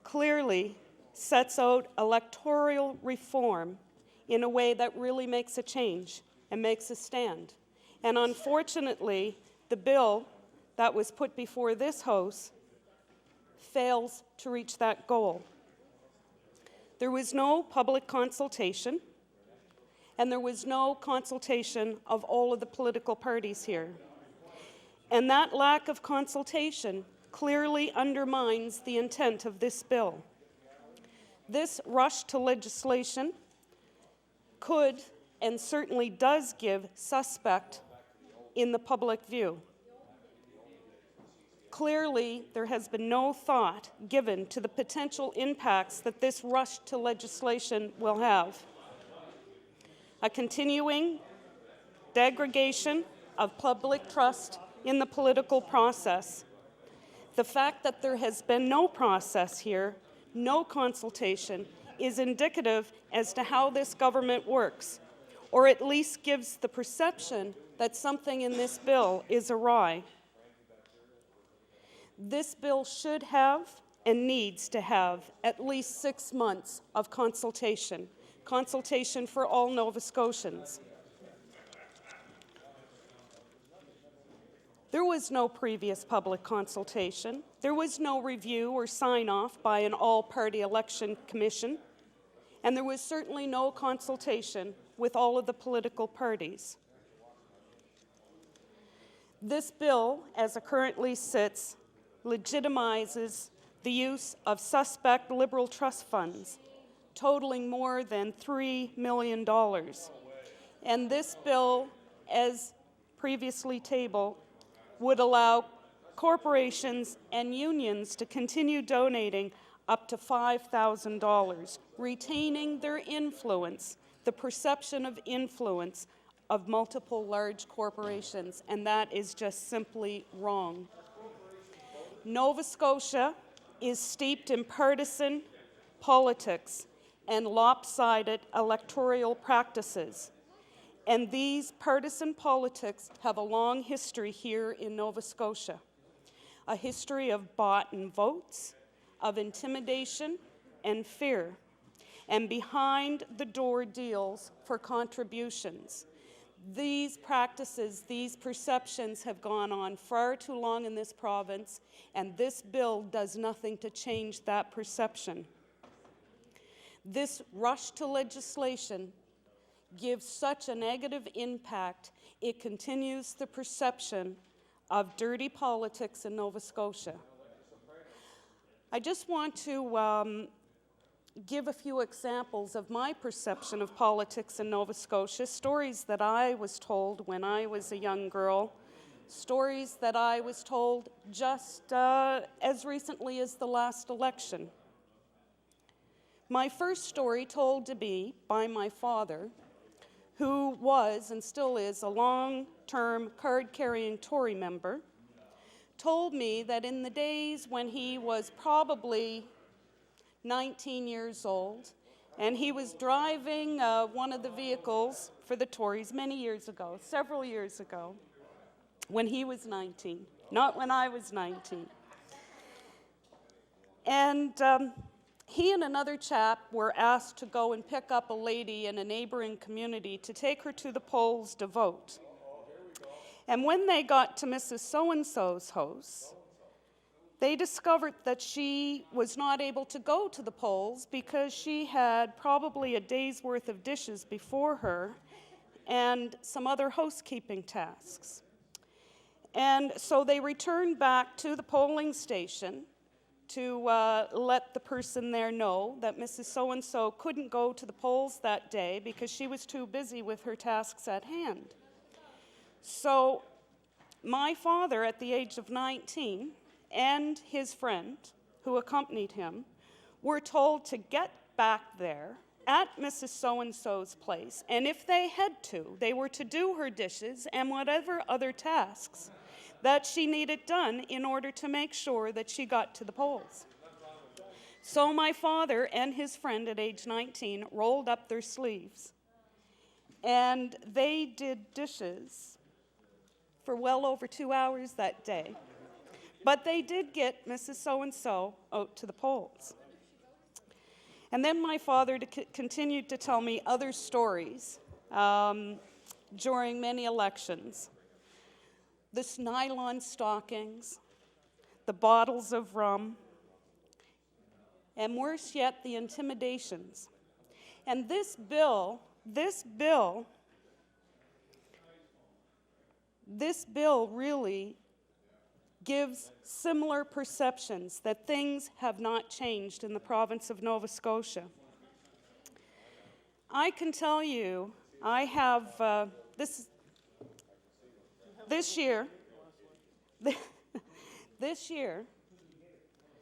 clearly sets out electoral reform in a way that really makes a change and makes a stand. And unfortunately, the bill that was put before this House fails to reach that goal. There was no public consultation, and there was no consultation of all of the political parties here. And that lack of consultation clearly undermines the intent of this bill. This rush to legislation could and certainly does give suspect in the public view. Clearly, there has been no thought given to the potential impacts that this rush to legislation will have. A continuing degradation of public trust in the political process. The fact that there has been no process here, no consultation, is indicative as to how this government works, or at least gives the perception that something in this bill is awry. This bill should have and needs to have at least 6 months of consultation for all Nova Scotians. There was no previous public consultation. There was no review or sign-off by an all-party election commission. And there was certainly no consultation with all of the political parties. This bill, as it currently sits, legitimizes the use of suspect Liberal trust funds, totaling more than $3 million. And this bill, as previously tabled, would allow corporations and unions to continue donating up to $5,000, retaining their influence, the perception of influence of multiple large corporations, and that is just simply wrong. Nova Scotia is steeped in partisan politics and lopsided electoral practices. And these partisan politics have a long history here in Nova Scotia. A history of bought-in votes, of intimidation and fear, and behind-the-door deals for contributions. These practices, these perceptions have gone on far too long in this province, and this bill does nothing to change that perception. This rush to legislation gives such a negative impact, it continues the perception of dirty politics in Nova Scotia. I just want to give a few examples of my perception of politics in Nova Scotia, stories that I was told when I was a young girl, stories that I was told just as recently as the last election. My first story told to me by my father, who was and still is a long-term card-carrying Tory member, told me that in the days when he was probably 19 years old, and he was driving one of the vehicles for the Tories many years ago, several years ago, when he was 19, not when I was 19. And he and another chap were asked to go and pick up a lady in a neighboring community to take her to the polls to vote. And when they got to Mrs. So-and-so's house, they discovered that she was not able to go to the polls because she had probably a day's worth of dishes before her and some other housekeeping tasks. And so they returned back to the polling station to let the person there know that Mrs. So-and-so couldn't go to the polls that day because she was too busy with her tasks at hand. So my father, at the age of 19, and his friend, who accompanied him, were told to get back there at Mrs. So-and-so's place, and if they had to, they were to do her dishes and whatever other tasks that she needed done in order to make sure that she got to the polls. So my father and his friend at age 19 rolled up their sleeves, and they did dishes for well over 2 hours that day. But they did get Mrs. So-and-so out to the polls. And then my father continued to tell me other stories during many elections. The nylon stockings, the bottles of rum, and worse yet, the intimidations. And this bill really gives similar perceptions that things have not changed in the province of Nova Scotia. I can tell you, I have this year,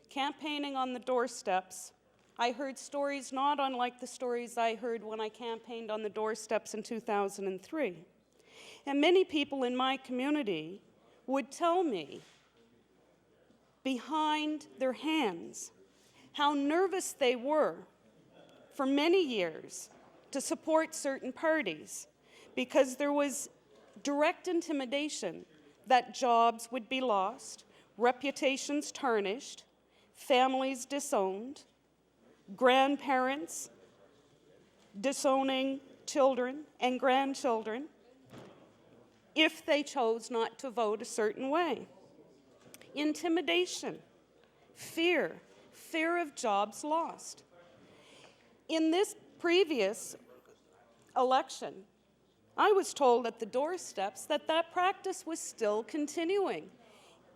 campaigning on the doorsteps, I heard stories not unlike the stories I heard when I campaigned on the doorsteps in 2003. And many people in my community would tell me behind their hands how nervous they were for many years to support certain parties because there was direct intimidation that jobs would be lost, reputations tarnished, families disowned, grandparents disowning children and grandchildren if they chose not to vote a certain way. Intimidation, fear of jobs lost. In this previous election, I was told at the doorsteps that that practice was still continuing.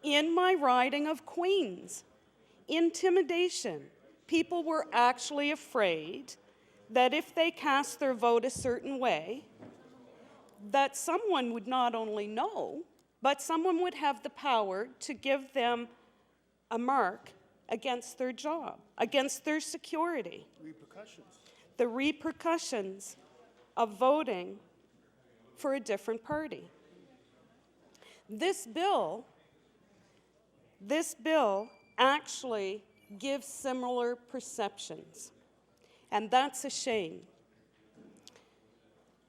In my riding of Queens, intimidation. People were actually afraid that if they cast their vote a certain way, that someone would not only know, but someone would have the power to give them a mark against their job, against their security. Repercussions. The repercussions of voting for a different party. This bill actually gives similar perceptions, and that's a shame.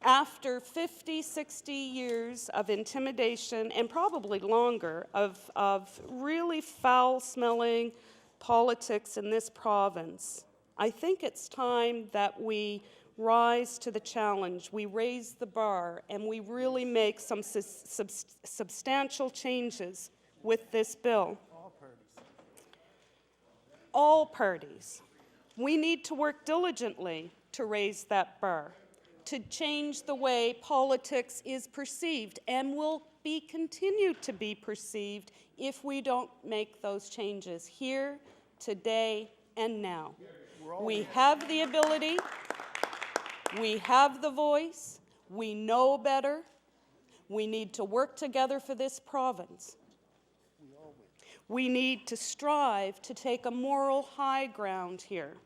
After 50, 60 years of intimidation, and probably longer, of really foul-smelling politics in this province, I think it's time that we rise to the challenge, we raise the bar, and we really make some substantial changes with this bill. All parties. We need to work diligently to raise that bar, to change the way politics is perceived and will be continued to be perceived if we don't make those changes here, today, and now. We have the ability, we have the voice, we know better, we need to work together for this province. We need to strive to take a moral high ground here.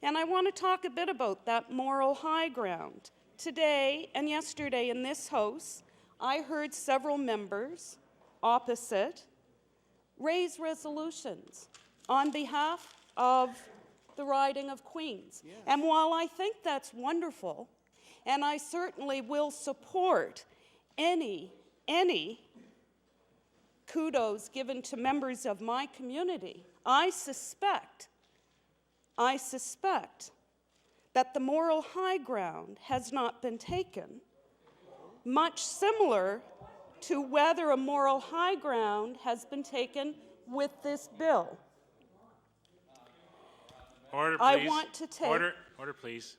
And I want to talk a bit about that moral high ground. Today and yesterday in this House, I heard several members opposite raise resolutions on behalf of the riding of Queens. Yes. And while I think that's wonderful, and I certainly will support any kudos given to members of my community, I suspect that the moral high ground has not been taken, much similar to whether a moral high ground has been taken with this bill. Order, please. I want to take... Order, please.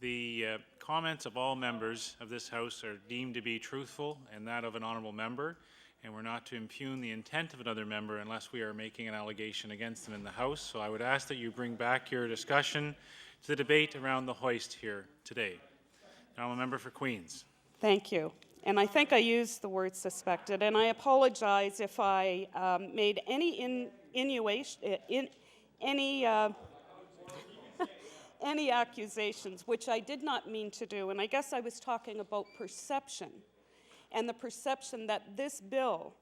The comments of all members of this House are deemed to be truthful and that of an honourable member, and we're not to impugn the intent of another member unless we are making an allegation against them in the House. So I would ask that you bring back your discussion to the debate around the hoist here today. The honourable member for Queens. Thank you. And I think I used the word suspected, and I apologize if I made any any accusations, which I did not mean to do, and I guess I was talking about perception, and the perception that this bill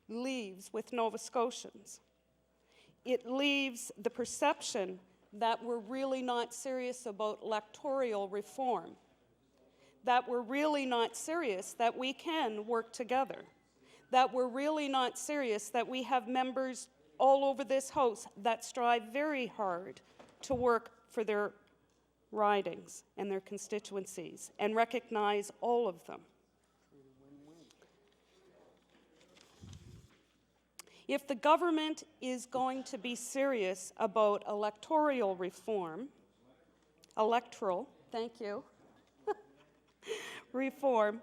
leaves with Nova Scotians. It leaves the perception that we're really not serious about electoral reform, that we're really not serious that we can work together, that we're really not serious that we have members all over this House that strive very hard to work for their ridings and their constituencies and recognize all of them. If the government is going to be serious about electoral reform, reform,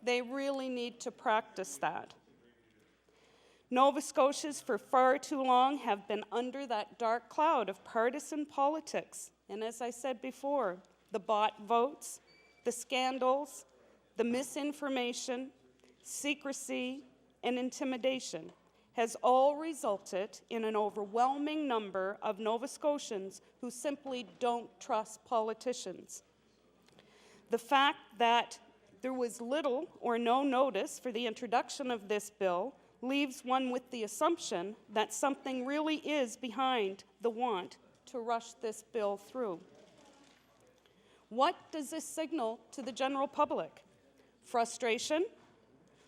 they really need to practice that. Nova Scotians for far too long have been under that dark cloud of partisan politics. And as I said before, the bot votes, the scandals, the misinformation, secrecy, and intimidation has all resulted in an overwhelming number of Nova Scotians who simply don't trust politicians. The fact that there was little or no notice for the introduction of this bill leaves one with the assumption that something really is behind the want to rush this bill through. What does this signal to the general public? Frustration?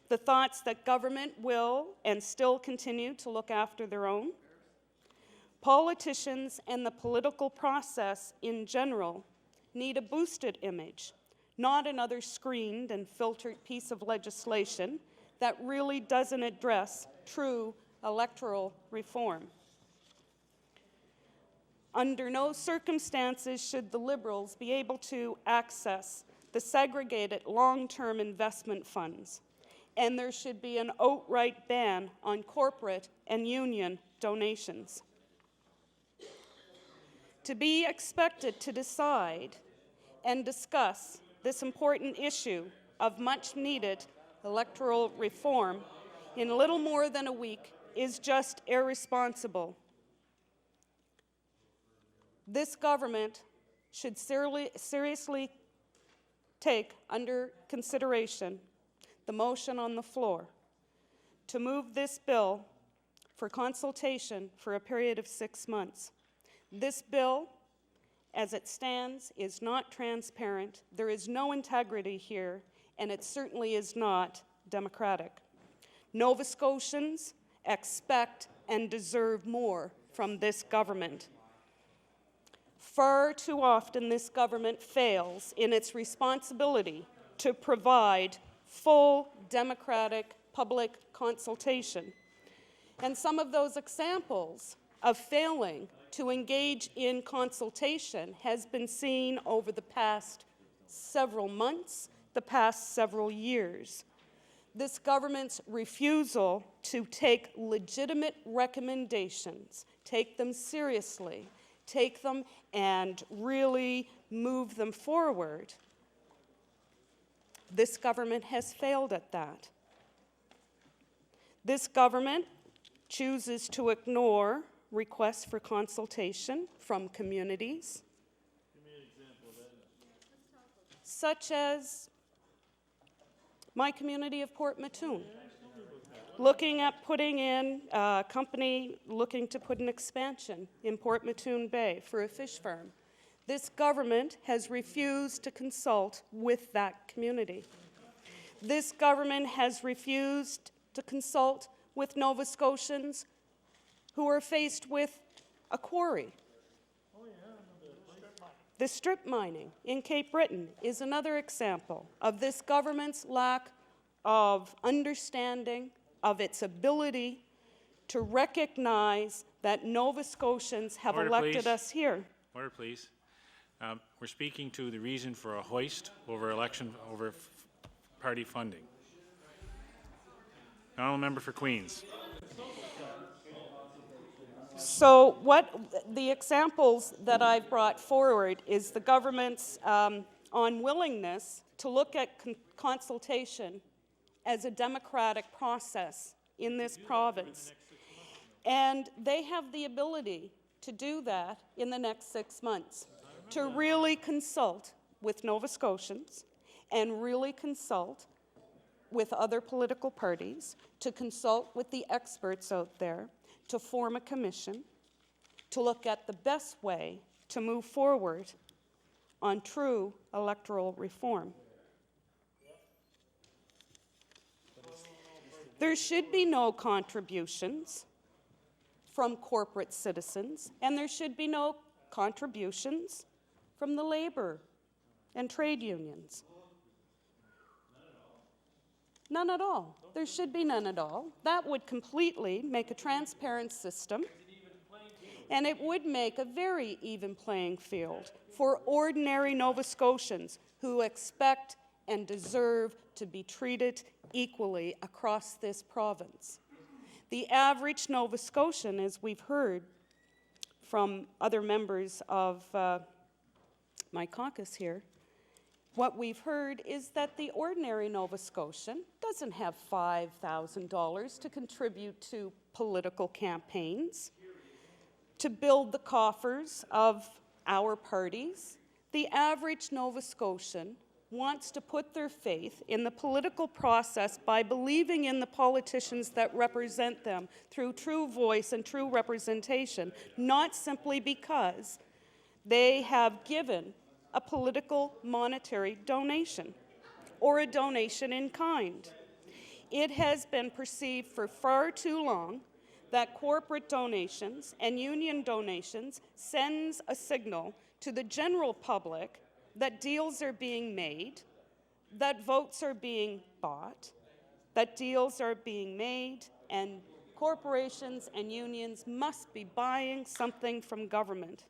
The thoughts that government will and still continue to look after their own? Politicians and the political process in general need a boosted image, not another screened and filtered piece of legislation that really doesn't address true electoral reform. Under no circumstances should the Liberals be able to access the segregated long-term investment funds, and there should be an outright ban on corporate and union donations. To be expected to decide and discuss this important issue of much-needed electoral reform in little more than a week is just irresponsible. This government should seriously take under consideration the motion on the floor to move this bill for consultation for a period of 6 months. This bill, as it stands, is not transparent. There is no integrity here, and it certainly is not democratic. Nova Scotians expect and deserve more from this government. Far too often, this government fails in its responsibility to provide full democratic public consultation. And some of those examples of failing to engage in consultation has been seen over the past several months, the past several years. This government's refusal to take legitimate recommendations, take them seriously, take them and really move them forward, this government has failed at that. This government chooses to ignore requests for consultation from communities, such as my community of Port Mattoon, looking at putting in a company looking to put an expansion in Port Mattoon Bay for a fish farm. This government has refused to consult with that community. This government has refused to consult with Nova Scotians who are faced with a quarry. The strip mining in Cape Breton is another example of this government's lack of understanding of its ability to recognize that Nova Scotians have Order, elected please. us here. Order, please. We're speaking to the reason for a hoist over party funding. Honourable member for Queens. So what the examples that I've brought forward is the government's unwillingness to look at consultation as a democratic process in this province. And they have the ability to do that in the next 6 months. to really consult with Nova Scotians and really consult with other political parties, to consult with the experts out there, to form a commission, to look at the best way to move forward on true electoral reform. There should be no contributions from corporate citizens, and there should be no contributions from the labor and trade unions. None at all. There should be none at all. That would completely make a transparent system, and it would make a very even playing field for ordinary Nova Scotians who expect and deserve to be treated equally across this province. The average Nova Scotian, as we've heard from other members of my caucus here, what we've heard is that the ordinary Nova Scotian doesn't have $5,000 to contribute to political campaigns, to build the coffers of our parties. The average Nova Scotian wants to put their faith in the political process by believing in the politicians that represent them through true voice and true representation, not simply because they have given a political monetary donation or a donation in kind. It has been perceived for far too long that corporate donations and union donations sends a signal to the general public that deals are being made, that votes are being bought, that deals are being made, and corporations and unions must be buying something from government.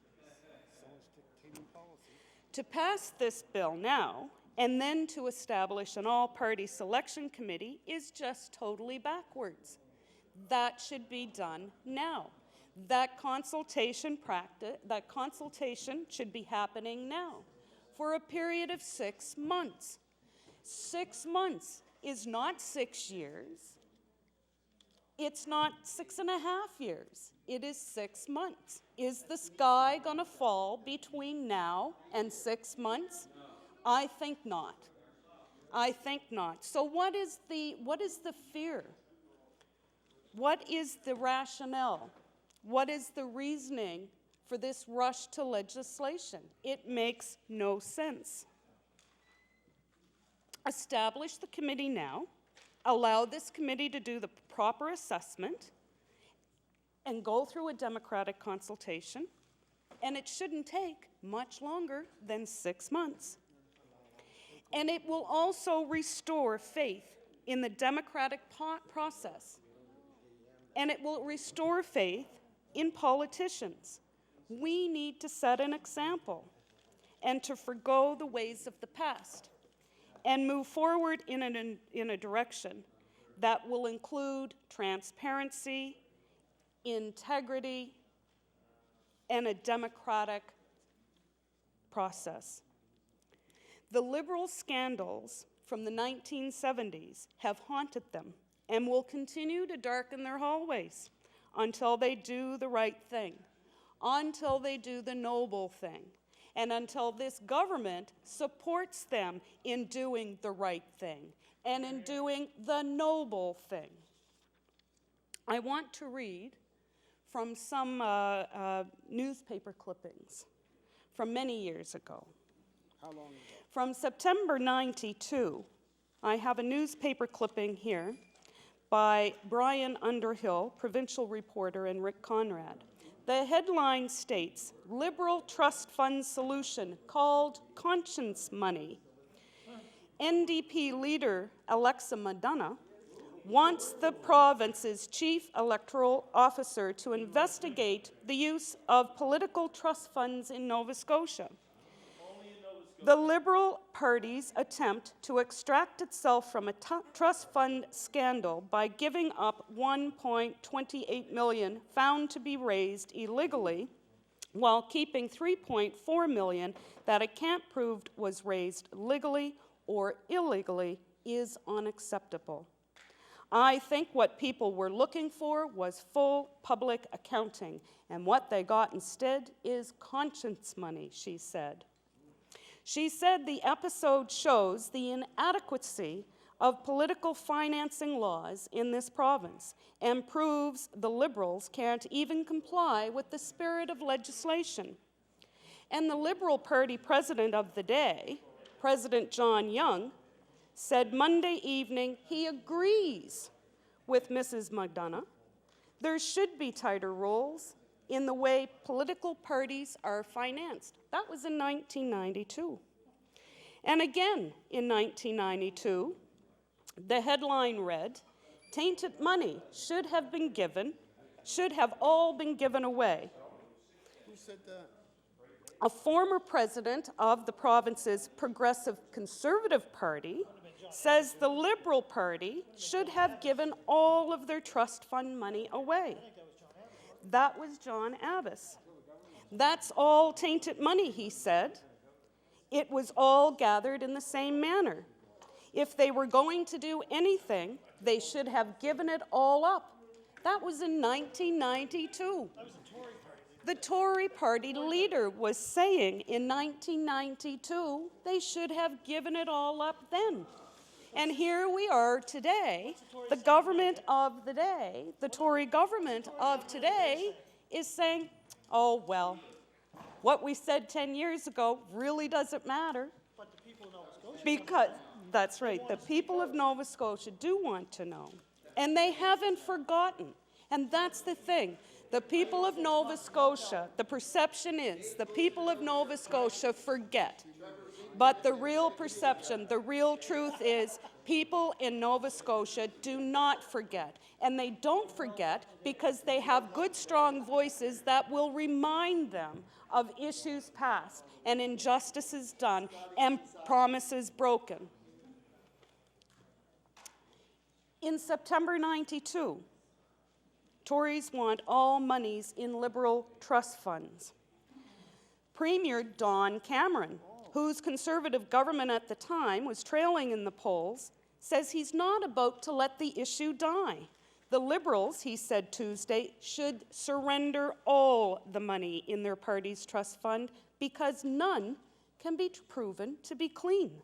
To pass this bill now, and then to establish an all-party selection committee is just totally backwards. That should be done now. That consultation should be happening now for a period of 6 months. 6 months is not 6 years. It's not 6.5 years. It is 6 months. Is the sky going to fall between now and 6 months? I think not. I think not. So what is the fear? What is the rationale? What is the reasoning for this rush to legislation? It makes no sense. Establish the committee now, allow this committee to do the proper assessment, and go through a democratic consultation, and it shouldn't take much longer than 6 months. And it will also restore faith in the democratic process, and it will restore faith in politicians. We need to set an example and to forgo the ways of the past and move forward in a direction that will include transparency, integrity, and a democratic process. The Liberal scandals from the 1970s have haunted them and will continue to darken their hallways until they do the right thing, until they do the noble thing, and until this government supports them in doing the right thing and in doing the noble thing. I want to read from some newspaper clippings from many years ago. How long ago? From September 92, I have a newspaper clipping here by Brian Underhill, provincial reporter, and Rick Conrad. The headline states, Liberal Trust Fund Solution called conscience money. NDP leader Alexa Madonna wants the province's chief electoral officer to investigate the use of political trust funds in Nova Scotia. The Liberal Party's attempt to extract itself from a trust fund scandal by giving up $1.28 million found to be raised illegally, while keeping $3.4 million that it can't prove was raised legally or illegally, is unacceptable. I think what people were looking for was full public accounting, and what they got instead is conscience money, she said. She said the episode shows the inadequacy of political financing laws in this province and proves the Liberals can't even comply with the spirit of legislation. And the Liberal Party president of the day, President John Young, said Monday evening he agrees with Mrs. McDonough. There should be tighter rules in the way political parties are financed. That was in 1992. And again in 1992, the headline read, "Tainted money should have all been given away." Who said that? A former president of the province's Progressive Conservative Party says the Liberal Party should have given all of their trust fund money away. That was John Abbas. That's all tainted money, he said. It was all gathered in the same manner. If they were going to do anything, they should have given it all up. That was in 1992. The Tory party leader was saying in 1992 they should have given it all up then. And here we are today, the government of the day, the Tory government of today is saying, oh, well, what we said 10 years ago really doesn't matter. But the people of Nova Scotia. Because, that's right, the people of Nova Scotia do want to know. And they haven't forgotten. And that's the thing. The people of Nova Scotia, the perception is the people of Nova Scotia forget. But the real perception, the real truth is people in Nova Scotia do not forget. And they don't forget because they have good, strong voices that will remind them of issues past and injustices done and promises broken. In September 92, Tories want all monies in Liberal trust funds. Premier Don Cameron, whose Conservative government at the time was trailing in the polls, says he's not about to let the issue die. The Liberals, he said Tuesday, should surrender all the money in their party's trust fund because none can be proven to be clean.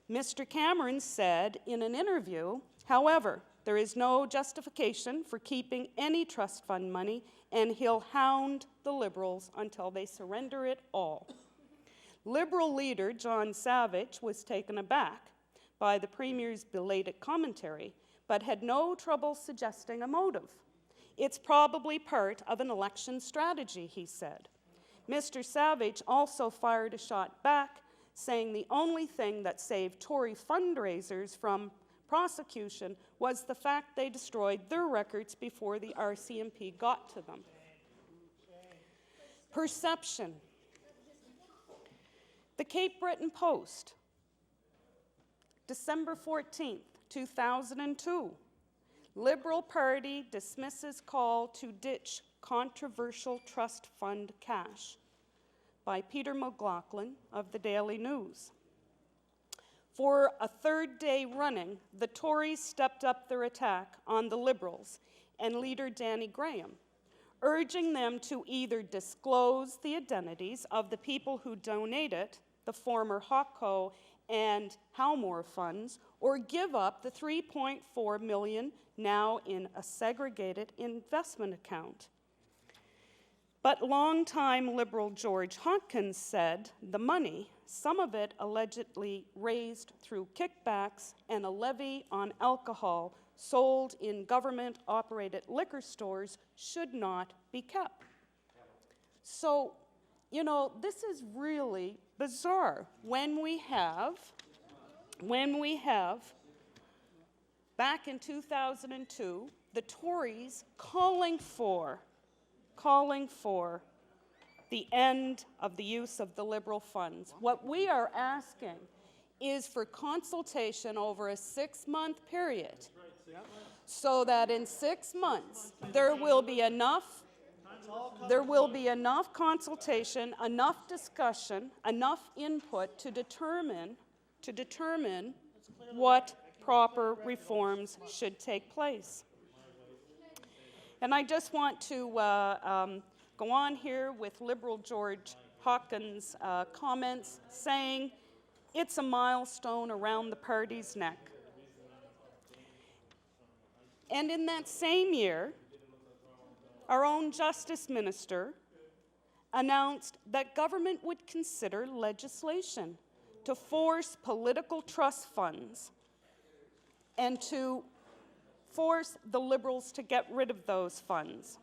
Mr. Cameron said in an interview, however, there is no justification for keeping any trust fund money, and he'll hound the Liberals until they surrender it all. Liberal leader John Savage was taken aback by the Premier's belated commentary, but had no trouble suggesting a motive. It's probably part of an election strategy, he said. Mr. Savage also fired a shot back, saying the only thing that saved Tory fundraisers from prosecution was the fact they destroyed their records before the RCMP got to them. Perception. The Cape Breton Post, December 14th, 2002. Liberal Party dismisses call to ditch controversial trust fund cash, by Peter McLaughlin of the Daily News. For a third day running, the Tories stepped up their attack on the Liberals and leader Danny Graham, urging them to either disclose the identities of the people who donated the former Hawco and Halmore funds, or give up the $3.4 million now in a segregated investment account. But longtime Liberal George Hawkins said the money, some of it allegedly raised through kickbacks and a levy on alcohol sold in government-operated liquor stores, should not be kept. So, you know, this is really bizarre when we have, back in 2002, the Tories calling for the end of the use of the Liberal funds. What we are asking is for consultation over a 6-month period, so that in 6 months there will be enough consultation, enough discussion, enough input to determine what proper reforms should take place. And I just want to go on here with Liberal George Hawkins' comments saying it's a milestone around the party's neck. And in that same year, our own Justice Minister announced that government would consider legislation to force political trust funds and to force the Liberals to get rid of those funds.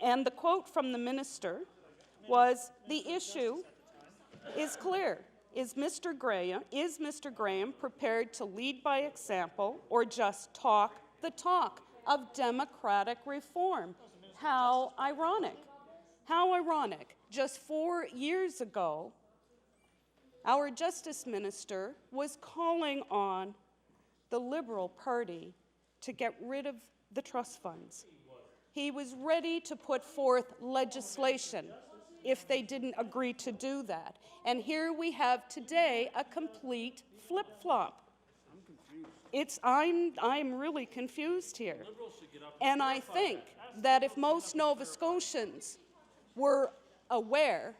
And the quote from the minister was, "The issue is clear. Is Mr. Graham prepared to lead by example or just talk the talk of democratic reform?" How ironic. How ironic. Just 4 years ago, our Justice Minister was calling on the Liberal Party to get rid of the trust funds. He was ready to put forth legislation if they didn't agree to do that. And here we have today a complete flip-flop. I'm really confused here. And I think that if most Nova Scotians were aware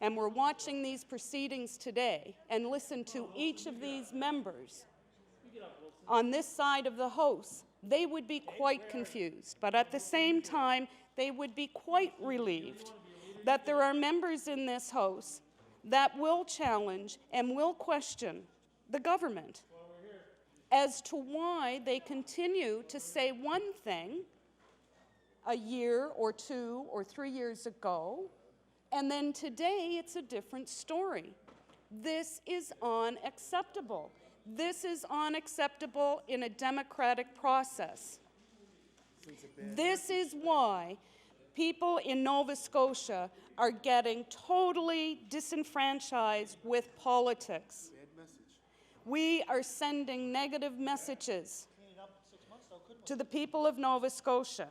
and were watching these proceedings today and listened to each of these members on this side of the House, they would be quite confused. But at the same time, they would be quite relieved that there are members in this House that will challenge and will question the government as to why they continue to say one thing a year or 2 or 3 years ago, and then today it's a different story. This is unacceptable. This is unacceptable in a democratic process. This is why people in Nova Scotia are getting totally disenfranchised with politics. We are sending negative messages to the people of Nova Scotia.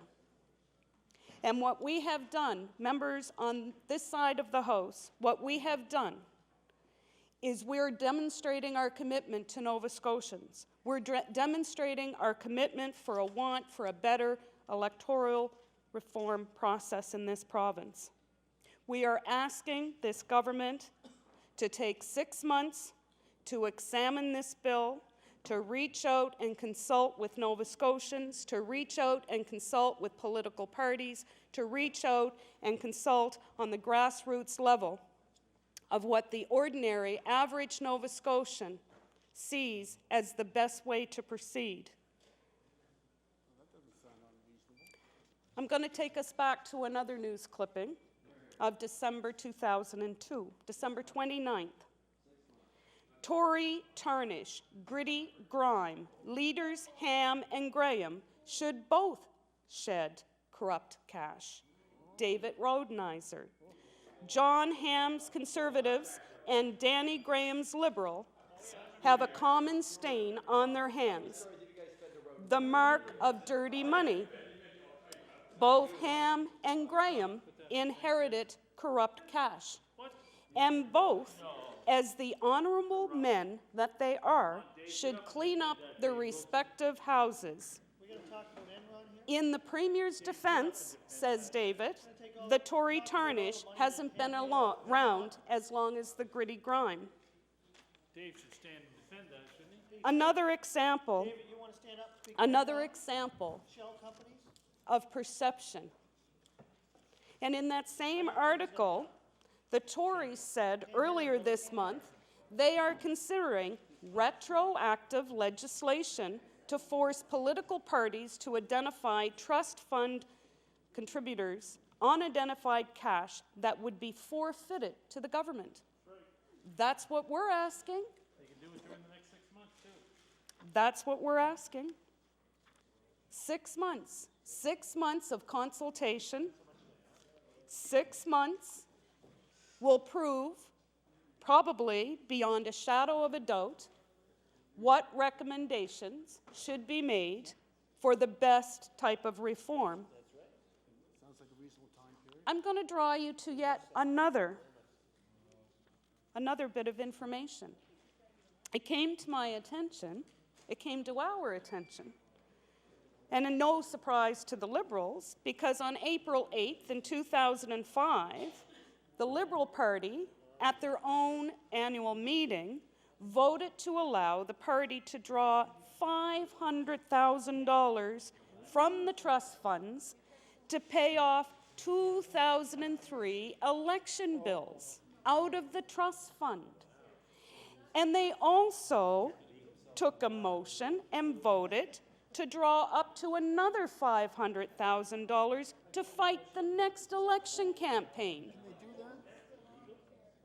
And what we have done, members on this side of the House, what we have done is we're demonstrating our commitment to Nova Scotians. We're demonstrating our commitment for a better electoral reform process in this province. We are asking this government to take 6 months to examine this bill, to reach out and consult with Nova Scotians, to reach out and consult with political parties, to reach out and consult on the grassroots level of what the ordinary, average Nova Scotian sees as the best way to proceed. I'm going to take us back to another news clipping of December 2002, December 29th. Tory tarnish, gritty grime, leaders Ham and Graham should both shed corrupt cash. David Rodenizer. John Ham's Conservatives and Danny Graham's Liberals have a common stain on their hands, the mark of dirty money. Both Ham and Graham inherited corrupt cash, and both, as the honorable men that they are, should clean up their respective houses. In the Premier's defense, says David, the Tory tarnish hasn't been around as long as the gritty grime. Dave should stand and defend that, shouldn't he? Another example, David, you want to stand up? another example Shell companies? of perception. And in that same article, the Tories said earlier this month they are considering retroactive legislation to force political parties to identify trust fund contributors unidentified cash that would be forfeited to the government. That's what we're asking. They can do it during the next 6 months, too. That's what we're asking. 6 months. 6 months of consultation. 6 months will prove, probably beyond a shadow of a doubt, what recommendations should be made for the best type of reform. Sounds like a reasonable time period. I'm going to draw you to yet another bit of information. It came to my attention it came to our attention. And in no surprise to the Liberals, because on April 8th in 2005, the Liberal Party, at their own annual meeting, voted to allow the party to draw $500,000 from the trust funds to pay off 2003 election bills out of the trust fund. And they also took a motion and voted to draw up to another $500,000 to fight the next election campaign.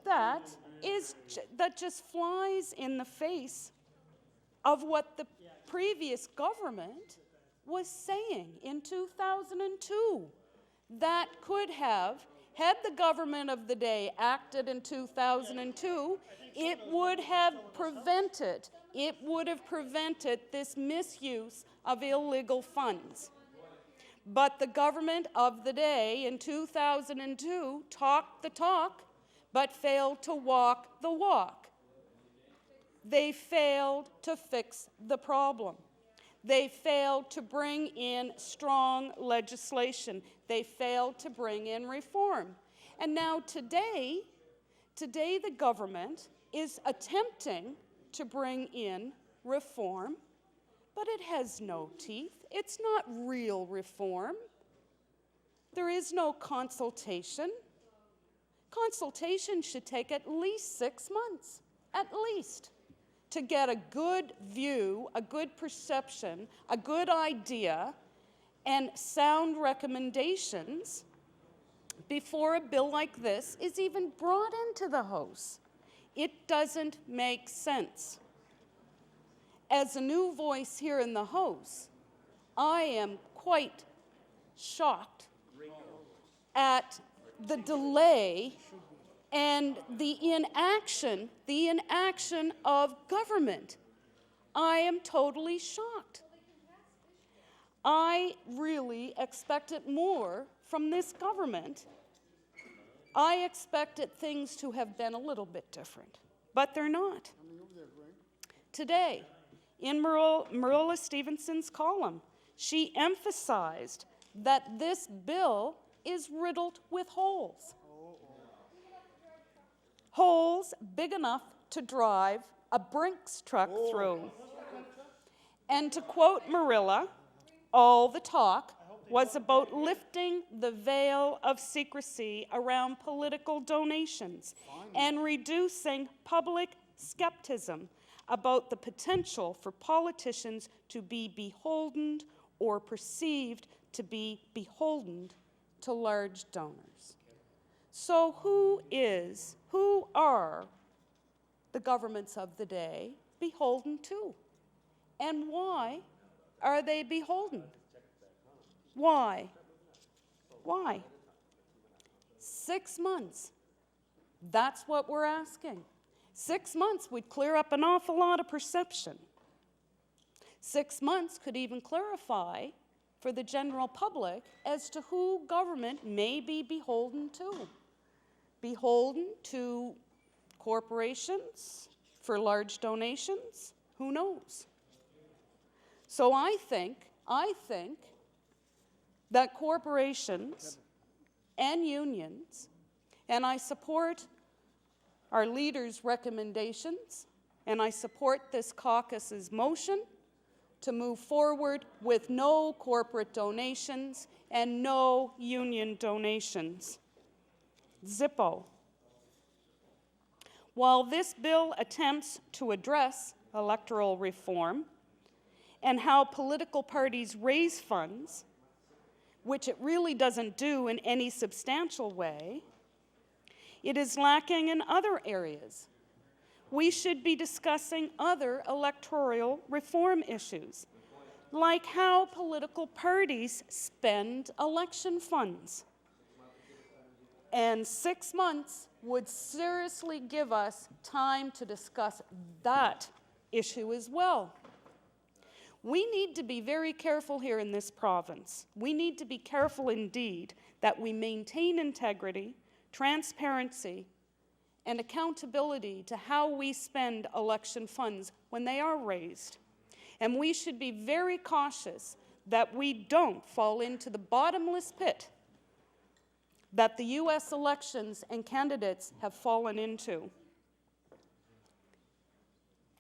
That just flies in the face of what the previous government was saying in 2002. That could have, had the government of the day acted in 2002, it would have prevented this misuse of illegal funds. But the government of the day in 2002 talked the talk, but failed to walk the walk. They failed to fix the problem. They failed to bring in strong legislation. They failed to bring in reform. And now today the government is attempting to bring in reform, but it has no teeth. It's not real reform. There is no consultation. Consultation should take at least 6 months, at least, to get a good view, a good perception, a good idea, and sound recommendations before a bill like this is even brought into the House. It doesn't make sense. As a new voice here in the House, I am quite shocked at the delay and the inaction of government. I am totally shocked. I really expected more from this government. I expected things to have been a little bit different, but they're not. Today, in Marilla Stevenson's column, she emphasized that this bill is riddled with holes. Holes big enough to drive a Brinks truck through. And to quote Marilla, all the talk was about lifting the veil of secrecy around political donations and reducing public skepticism about the potential for politicians to be beholden or perceived to be beholden to large donors. So who are the governments of the day beholden to? And why are they beholden? Why? Why? 6 months. That's what we're asking. 6 months would clear up an awful lot of perception. 6 months could even clarify for the general public as to who government may be beholden to. Beholden to corporations for large donations? Who knows? So I think that corporations and unions, and I support our leader's recommendations, and I support this caucus's motion to move forward with no corporate donations and no union donations. Zippo. While this bill attempts to address electoral reform and how political parties raise funds, which it really doesn't do in any substantial way, it is lacking in other areas. We should be discussing other electoral reform issues, like how political parties spend election funds. And 6 months would seriously give us time to discuss that issue as well. We need to be very careful here in this province. We need to be careful indeed that we maintain integrity, transparency, and accountability to how we spend election funds when they are raised. And we should be very cautious that we don't fall into the bottomless pit that the U.S. elections and candidates have fallen into.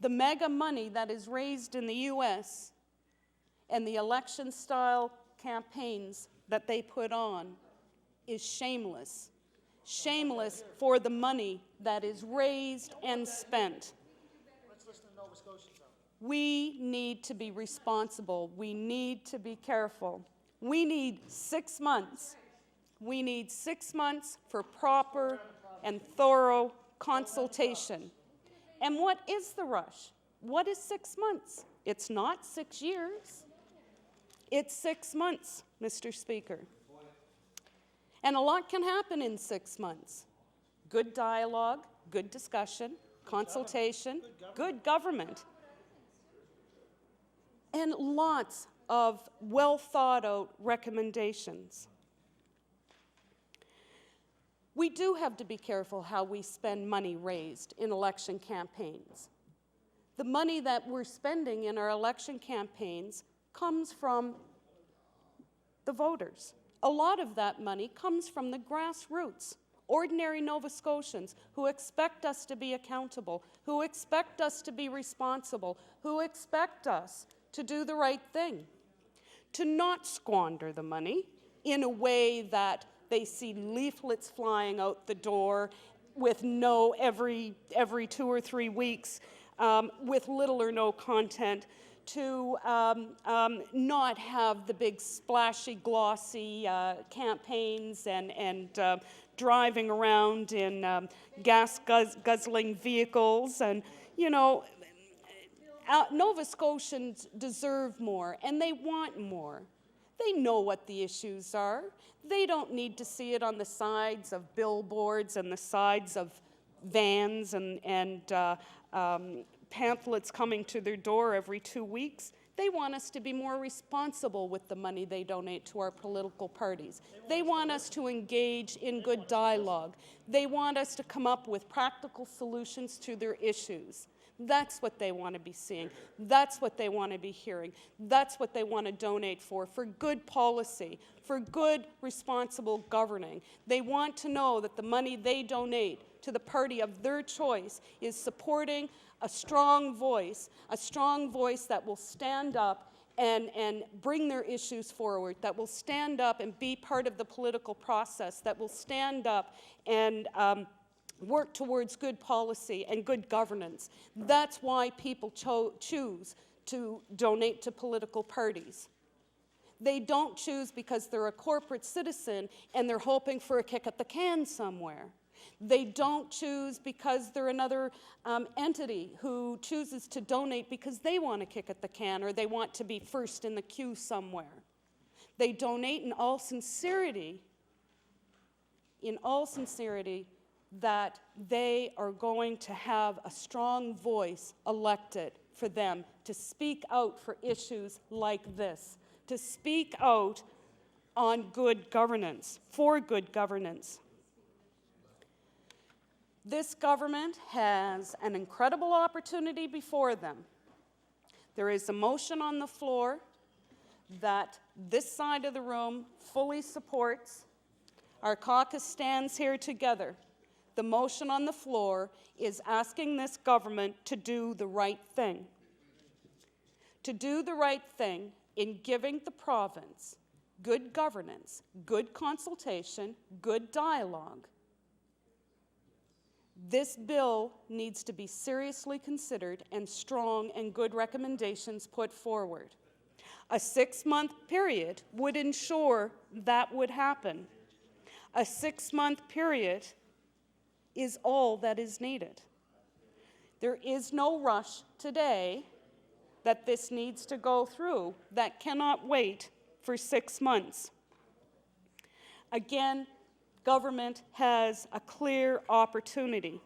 The mega money that is raised in the U.S. and the election-style campaigns that they put on is shameless. Shameless for the money that is raised and spent. We need to be responsible. We need to be careful. We need 6 months. We need 6 months for proper and thorough consultation. And what is the rush? What is 6 months? It's not 6 years. It's 6 months, Mr. Speaker. And a lot can happen in 6 months. Good dialogue, good discussion, consultation, good government, and lots of well-thought-out recommendations. We do have to be careful how we spend money raised in election campaigns. The money that we're spending in our election campaigns comes from the voters. A lot of that money comes from the grassroots, ordinary Nova Scotians who expect us to be accountable, who expect us to be responsible, who expect us to do the right thing, to not squander the money in a way that they see leaflets flying out the door with every 2 or 3 weeks with little or no content, to not have the big splashy, glossy campaigns and driving around in gas-guzzling vehicles. And, you know, Nova Scotians deserve more, and they want more. They know what the issues are. They don't need to see it on the sides of billboards and the sides of vans and pamphlets coming to their door every 2 weeks. They want us to be more responsible with the money they donate to our political parties. They want us to engage in good dialogue. They want us to come up with practical solutions to their issues. That's what they want to be seeing. That's what they want to be hearing. That's what they want to donate for good policy, for good, responsible governing. They want to know that the money they donate to the party of their choice is supporting a strong voice that will stand up and bring their issues forward, that will stand up and be part of the political process, that will stand up and work towards good policy and good governance. That's why people choose to donate to political parties. They don't choose because they're a corporate citizen and they're hoping for a kick at the can somewhere. They don't choose because they're another entity who chooses to donate because they want to kick at the can or they want to be first in the queue somewhere. They donate in all sincerity, that they are going to have a strong voice elected for them to speak out for issues like this, to speak out on good governance, for good governance. This government has an incredible opportunity before them. There is a motion on the floor that this side of the room fully supports. Our caucus stands here together. The motion on the floor is asking this government to do the right thing. To do the right thing in giving the province good governance, good consultation, good dialogue. This bill needs to be seriously considered and strong and good recommendations put forward. A 6-month period would ensure that would happen. A 6-month period is all that is needed. There is no rush today that this needs to go through that cannot wait for 6 months. Again, government has a clear opportunity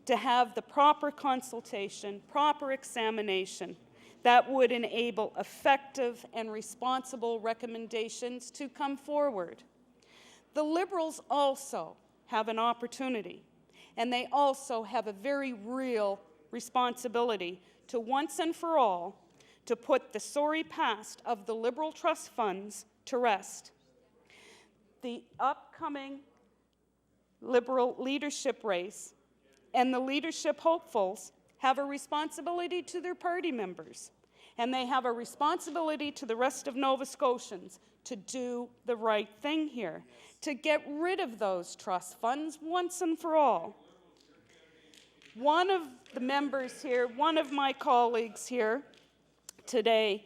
to have the proper consultation, proper examination that would enable effective and responsible recommendations to come forward. The Liberals also have an opportunity, and they also have a very real responsibility to once and for all to put the sorry past of the Liberal trust funds to rest. The upcoming Liberal leadership race and the leadership hopefuls have a responsibility to their party members, and they have a responsibility to the rest of Nova Scotians to do the right thing here, to get rid of those trust funds once and for all. One of the members here, one of my colleagues here today,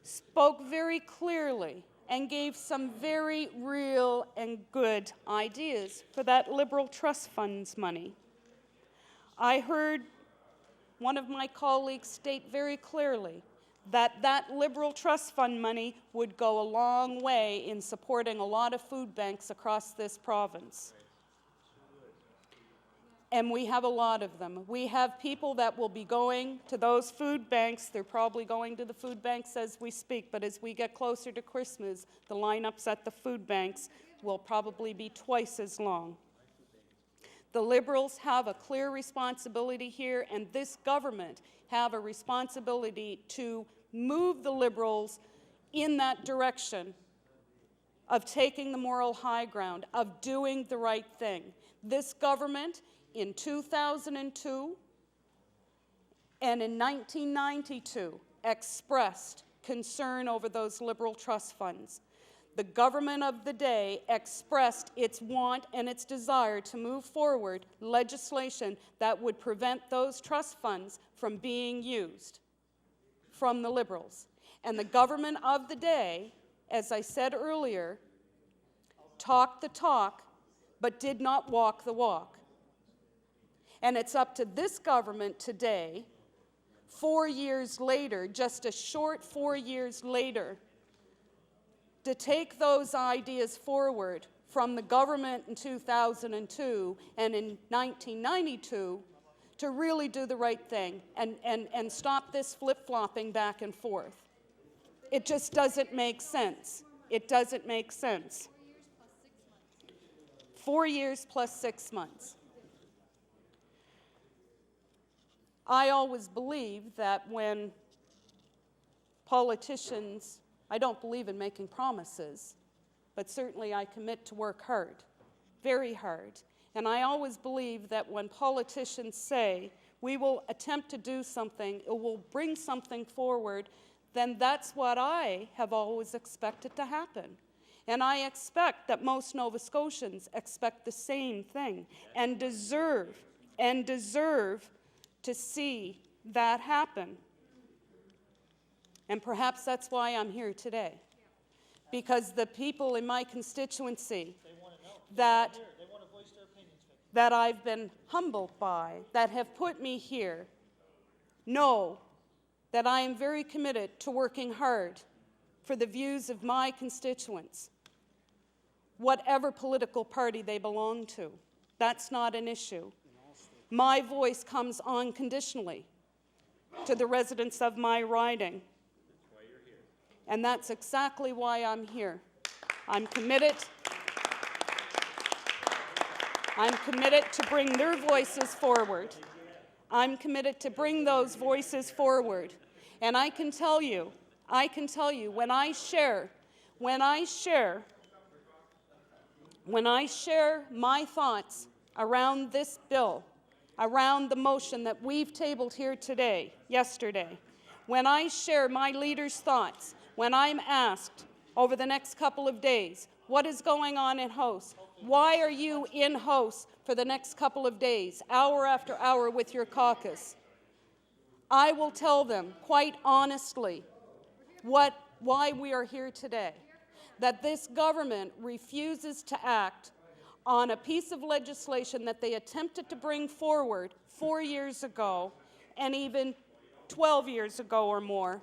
spoke very clearly and gave some very real and good ideas for that Liberal trust funds money. I heard one of my colleagues state very clearly that that Liberal trust fund money would go a long way in supporting a lot of food banks across this province. And we have a lot of them. We have people that will be going to those food banks. They're probably going to the food banks as we speak, but as we get closer to Christmas, the lineups at the food banks will probably be twice as long. The Liberals have a clear responsibility here, and this government have a responsibility to move the Liberals in that direction of taking the moral high ground, of doing the right thing. This government in 2002 and in 1992 expressed concern over those Liberal trust funds. The government of the day expressed its want and its desire to move forward legislation that would prevent those trust funds from being used from the Liberals. And the government of the day, as I said earlier, talked the talk but did not walk the walk. And it's up to this government today, 4 years later, just a short 4 years later, to take those ideas forward from the government in 2002 and in 1992 to really do the right thing and stop this flip-flopping back and forth. It just doesn't make sense. It doesn't make sense. 4 years plus 6 months. I always believe that when politicians, I don't believe in making promises, but certainly I commit to work hard, very hard. And I always believe that when politicians say, we will attempt to do something, it will bring something forward, then that's what I have always expected to happen. And I expect that most Nova Scotians expect the same thing and deserve to see that happen. And perhaps that's why I'm here today. Because the people in my constituency that I've been humbled by, that have put me here, know that I am very committed to working hard for the views of my constituents, whatever political party they belong to. That's not an issue. My voice comes unconditionally to the residents of my riding. And that's exactly why I'm here. I'm committed to bring their voices forward. I'm committed to bring those voices forward. And I can tell you, when I share my thoughts around this bill, around the motion that we've tabled here today, yesterday, when I share my leader's thoughts, when I'm asked over the next couple of days, what is going on in House? Why are you in House for the next couple of days, hour after hour with your caucus? I will tell them quite honestly why we are here today. That this government refuses to act on a piece of legislation that they attempted to bring forward 4 years ago and even 12 years ago or more.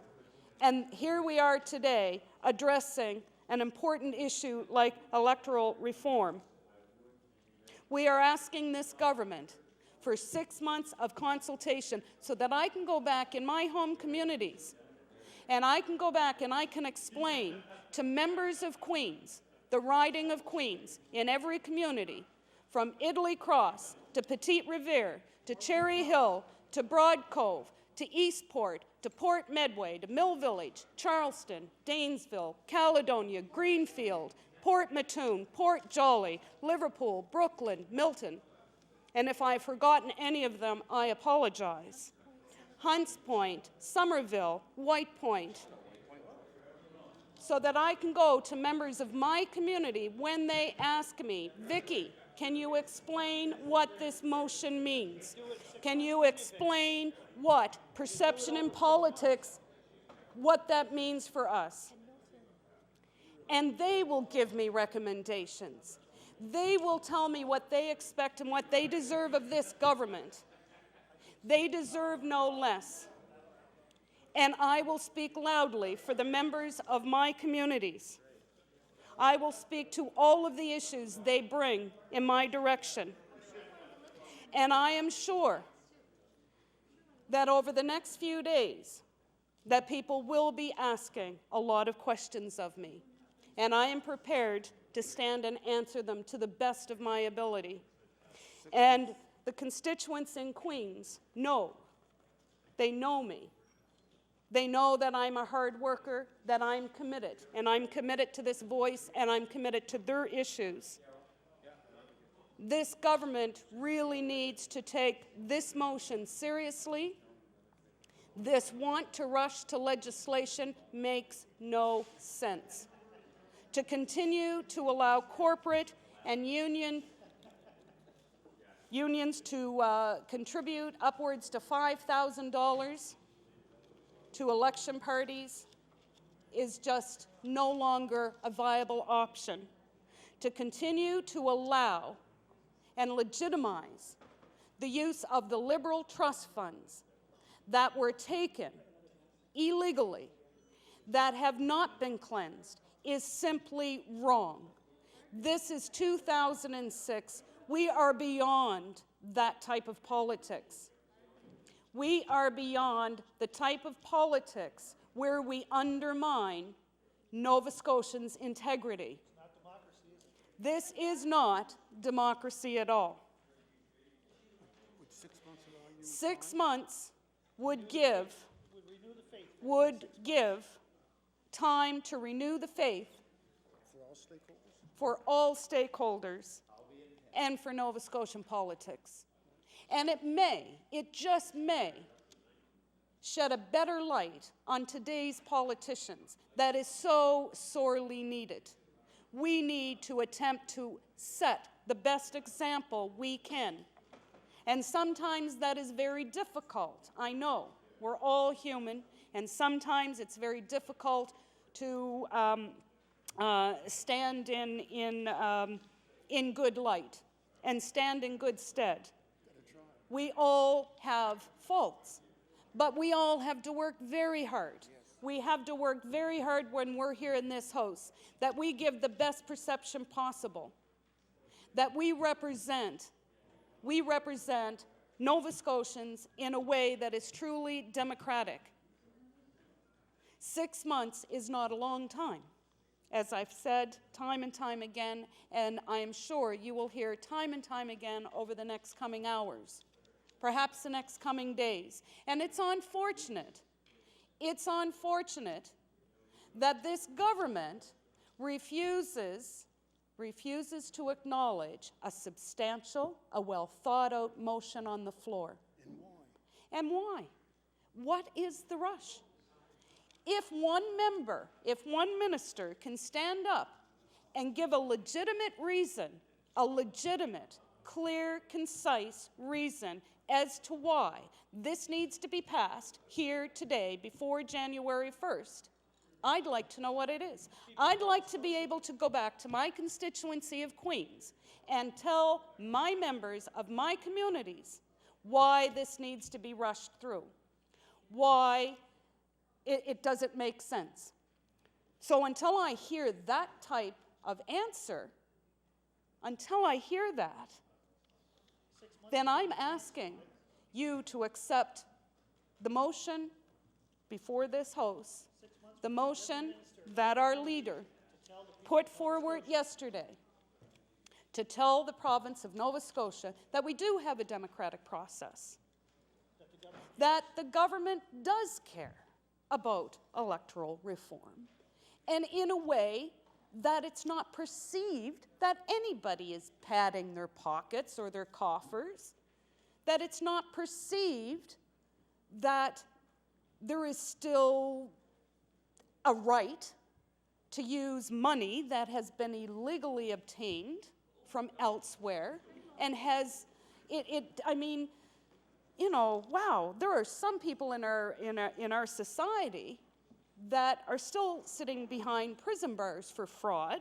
And here we are today addressing an important issue like electoral reform. We are asking this government for 6 months of consultation so that I can go back in my home communities and I can go back and I can explain to members of Queens, the riding of Queens, in every community, from Italy Cross to Petite Riviere to Cherry Hill to Broad Cove to Eastport, to Port Medway, to Mill Village, Charleston, Danesville, Caledonia, Greenfield, Port Mattoon, Port Jolly, Liverpool, Brooklyn, Milton. And if I've forgotten any of them, I apologize. Hunts Point, Somerville, White Point, so that I can go to members of my community when they ask me, Vicki, can you explain what this motion means? Can you explain what perception in politics, what that means for us? And they will give me recommendations. They will tell me what they expect and what they deserve of this government. They deserve no less. And I will speak loudly for the members of my communities. I will speak to all of the issues they bring in my direction. And I am sure that over the next few days, that people will be asking a lot of questions of me. And I am prepared to stand and answer them to the best of my ability. And the constituents in Queens know. They know me. They know that I'm a hard worker, that I'm committed, and I'm committed to this voice, and I'm committed to their issues. This government really needs to take this motion seriously. This want to rush to legislation makes no sense. To continue to allow corporate and unions to contribute upwards to $5,000 to election parties is just no longer a viable option. To continue to allow and legitimize the use of the Liberal trust funds that were taken illegally, that have not been cleansed, is simply wrong. This is 2006. We are beyond that type of politics. We are beyond the type of politics where we undermine Nova Scotians' integrity. This is not democracy at all. 6 months would give time to renew the faith for all stakeholders and for Nova Scotian politics. And it just may, shed a better light on today's politicians that is so sorely needed. We need to attempt to set the best example we can. And sometimes that is very difficult. I know, we're all human, and sometimes it's very difficult to stand in good light and stand in good stead. We all have faults, but we all have to work very hard. We have to work very hard when we're here in this house, that we give the best perception possible, that we represent Nova Scotians in a way that is truly democratic. 6 months is not a long time, as I've said time and time again, and I am sure you will hear time and time again over the next coming hours, perhaps the next coming days. And it's unfortunate that this government refuses to acknowledge a substantial, a well-thought-out motion on the floor. And why? What is the rush? If one minister can stand up and give a legitimate reason, a legitimate, clear, concise reason as to why this needs to be passed here today before January 1st, I'd like to know what it is. I'd like to be able to go back to my constituency of Queens and tell my members of my communities why this needs to be rushed through, why it doesn't make sense. So until I hear that type of answer, until I hear that, then I'm asking you to accept the motion before this House, the motion that our leader put forward yesterday to tell the province of Nova Scotia that we do have a democratic process, that the government does care about electoral reform, and in a way that it's not perceived that anybody is padding their pockets or their coffers, that it's not perceived that there is still a right to use money that has been illegally obtained from elsewhere and has, I mean, you know, wow, there are some people in our society that are still sitting behind prison bars for fraud.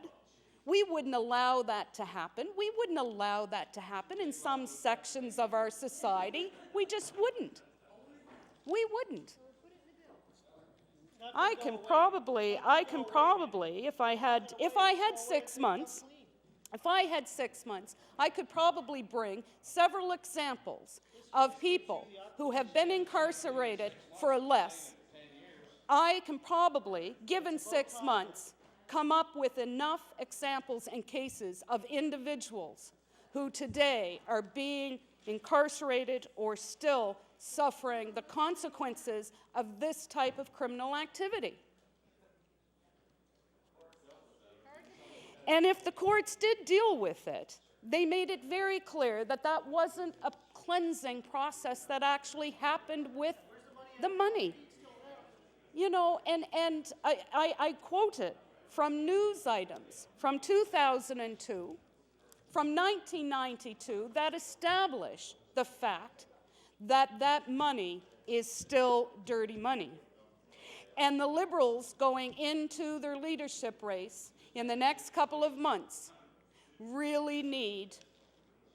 We wouldn't allow that to happen. We wouldn't allow that to happen in some sections of our society. We just wouldn't. We wouldn't. I can probably, if I had 6 months, I could probably bring several examples of people who have been incarcerated for less. I can probably, given 6 months, come up with enough examples and cases of individuals who today are being incarcerated or still suffering the consequences of this type of criminal activity. And if the courts did deal with it, they made it very clear that that wasn't a cleansing process that actually happened with the money. You know, and I quote it from news items from 2002, from 1992, that establish the fact that that money is still dirty money. And the Liberals going into their leadership race in the next couple of months really need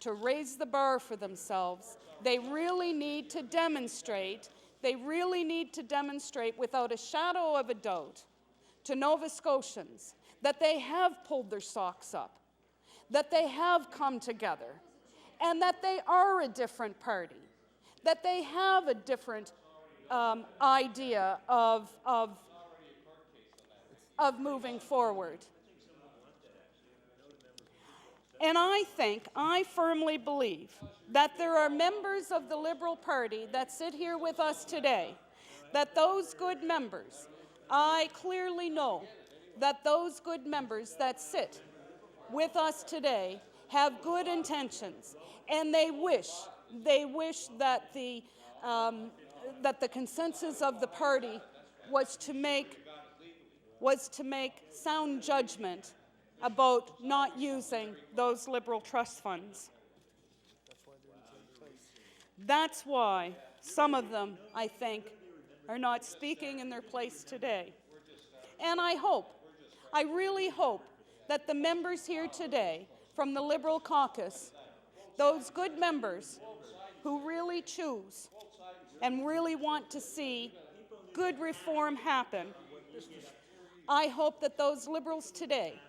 to raise the bar for themselves. They really need to demonstrate, without a shadow of a doubt to Nova Scotians that they have pulled their socks up, that they have come together, and that they are a different party, that they have a different idea of moving forward. And I firmly believe that there are members of the Liberal Party that sit here with us today, that those good members, I clearly know that those good members that sit with us today have good intentions, and they wish that the consensus of the party was to make sound judgment about not using those Liberal trust funds. That's why some of them, I think, are not speaking in their place today. And I really hope that the members here today from the Liberal caucus, those good members who really choose and really want to see good reform happen, I hope that those Liberals today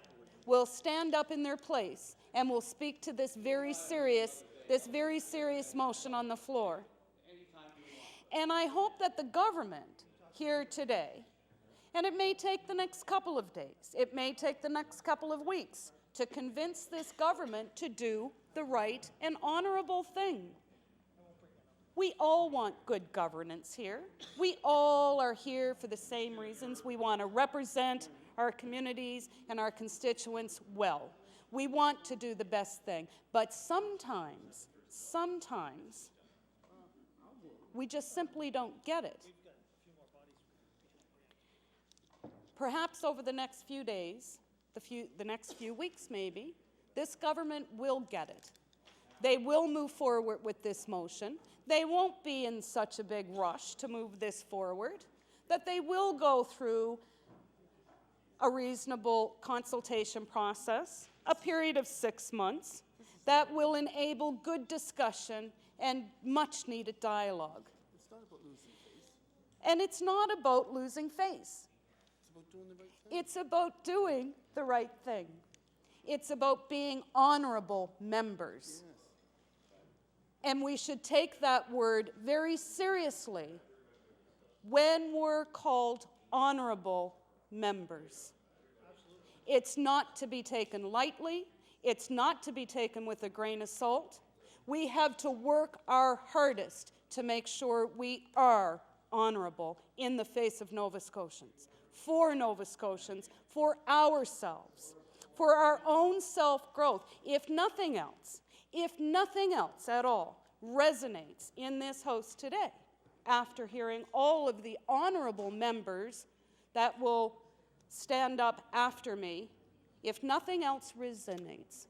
will stand up in their place and will speak to this very serious motion on the floor. And I hope that the government here today, and it may take the next couple of days, it may take the next couple of weeks to convince this government to do the right and honorable thing. We all want good governance here. We all are here for the same reasons. We want to represent our communities and our constituents well. We want to do the best thing, but sometimes, we just simply don't get it. Perhaps over the next few days, the next few weeks maybe, this government will get it. They will move forward with this motion. They won't be in such a big rush to move this forward, that they will go through a reasonable consultation process, a period of 6 months, that will enable good discussion and much-needed dialogue. And it's not about losing face. It's about doing the right thing. It's about being honorable members. And we should take that word very seriously when we're called honorable members. It's not to be taken lightly. It's not to be taken with a grain of salt. We have to work our hardest to make sure we are honorable in the face of Nova Scotians, for Nova Scotians, for ourselves, for our own self-growth. If nothing else at all resonates in this House today, after hearing all of the honorable members that will stand up after me, if nothing else resonates,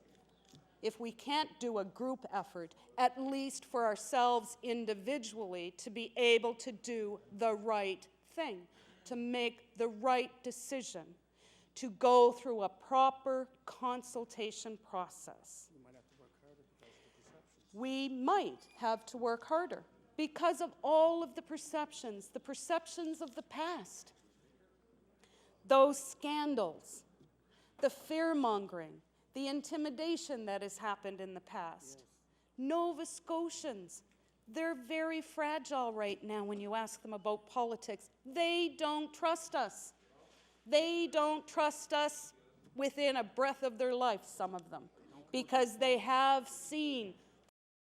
if we can't do a group effort, at least for ourselves individually, to be able to do the right thing, to make the right decision, to go through a proper consultation process. We might have to work harder because of all of the perceptions of the past, those scandals, the fear-mongering, the intimidation that has happened in the past. Yes. Nova Scotians, they're very fragile right now when you ask them about politics. They don't trust us. They don't trust us within a breath of their life, some of them, because they have seen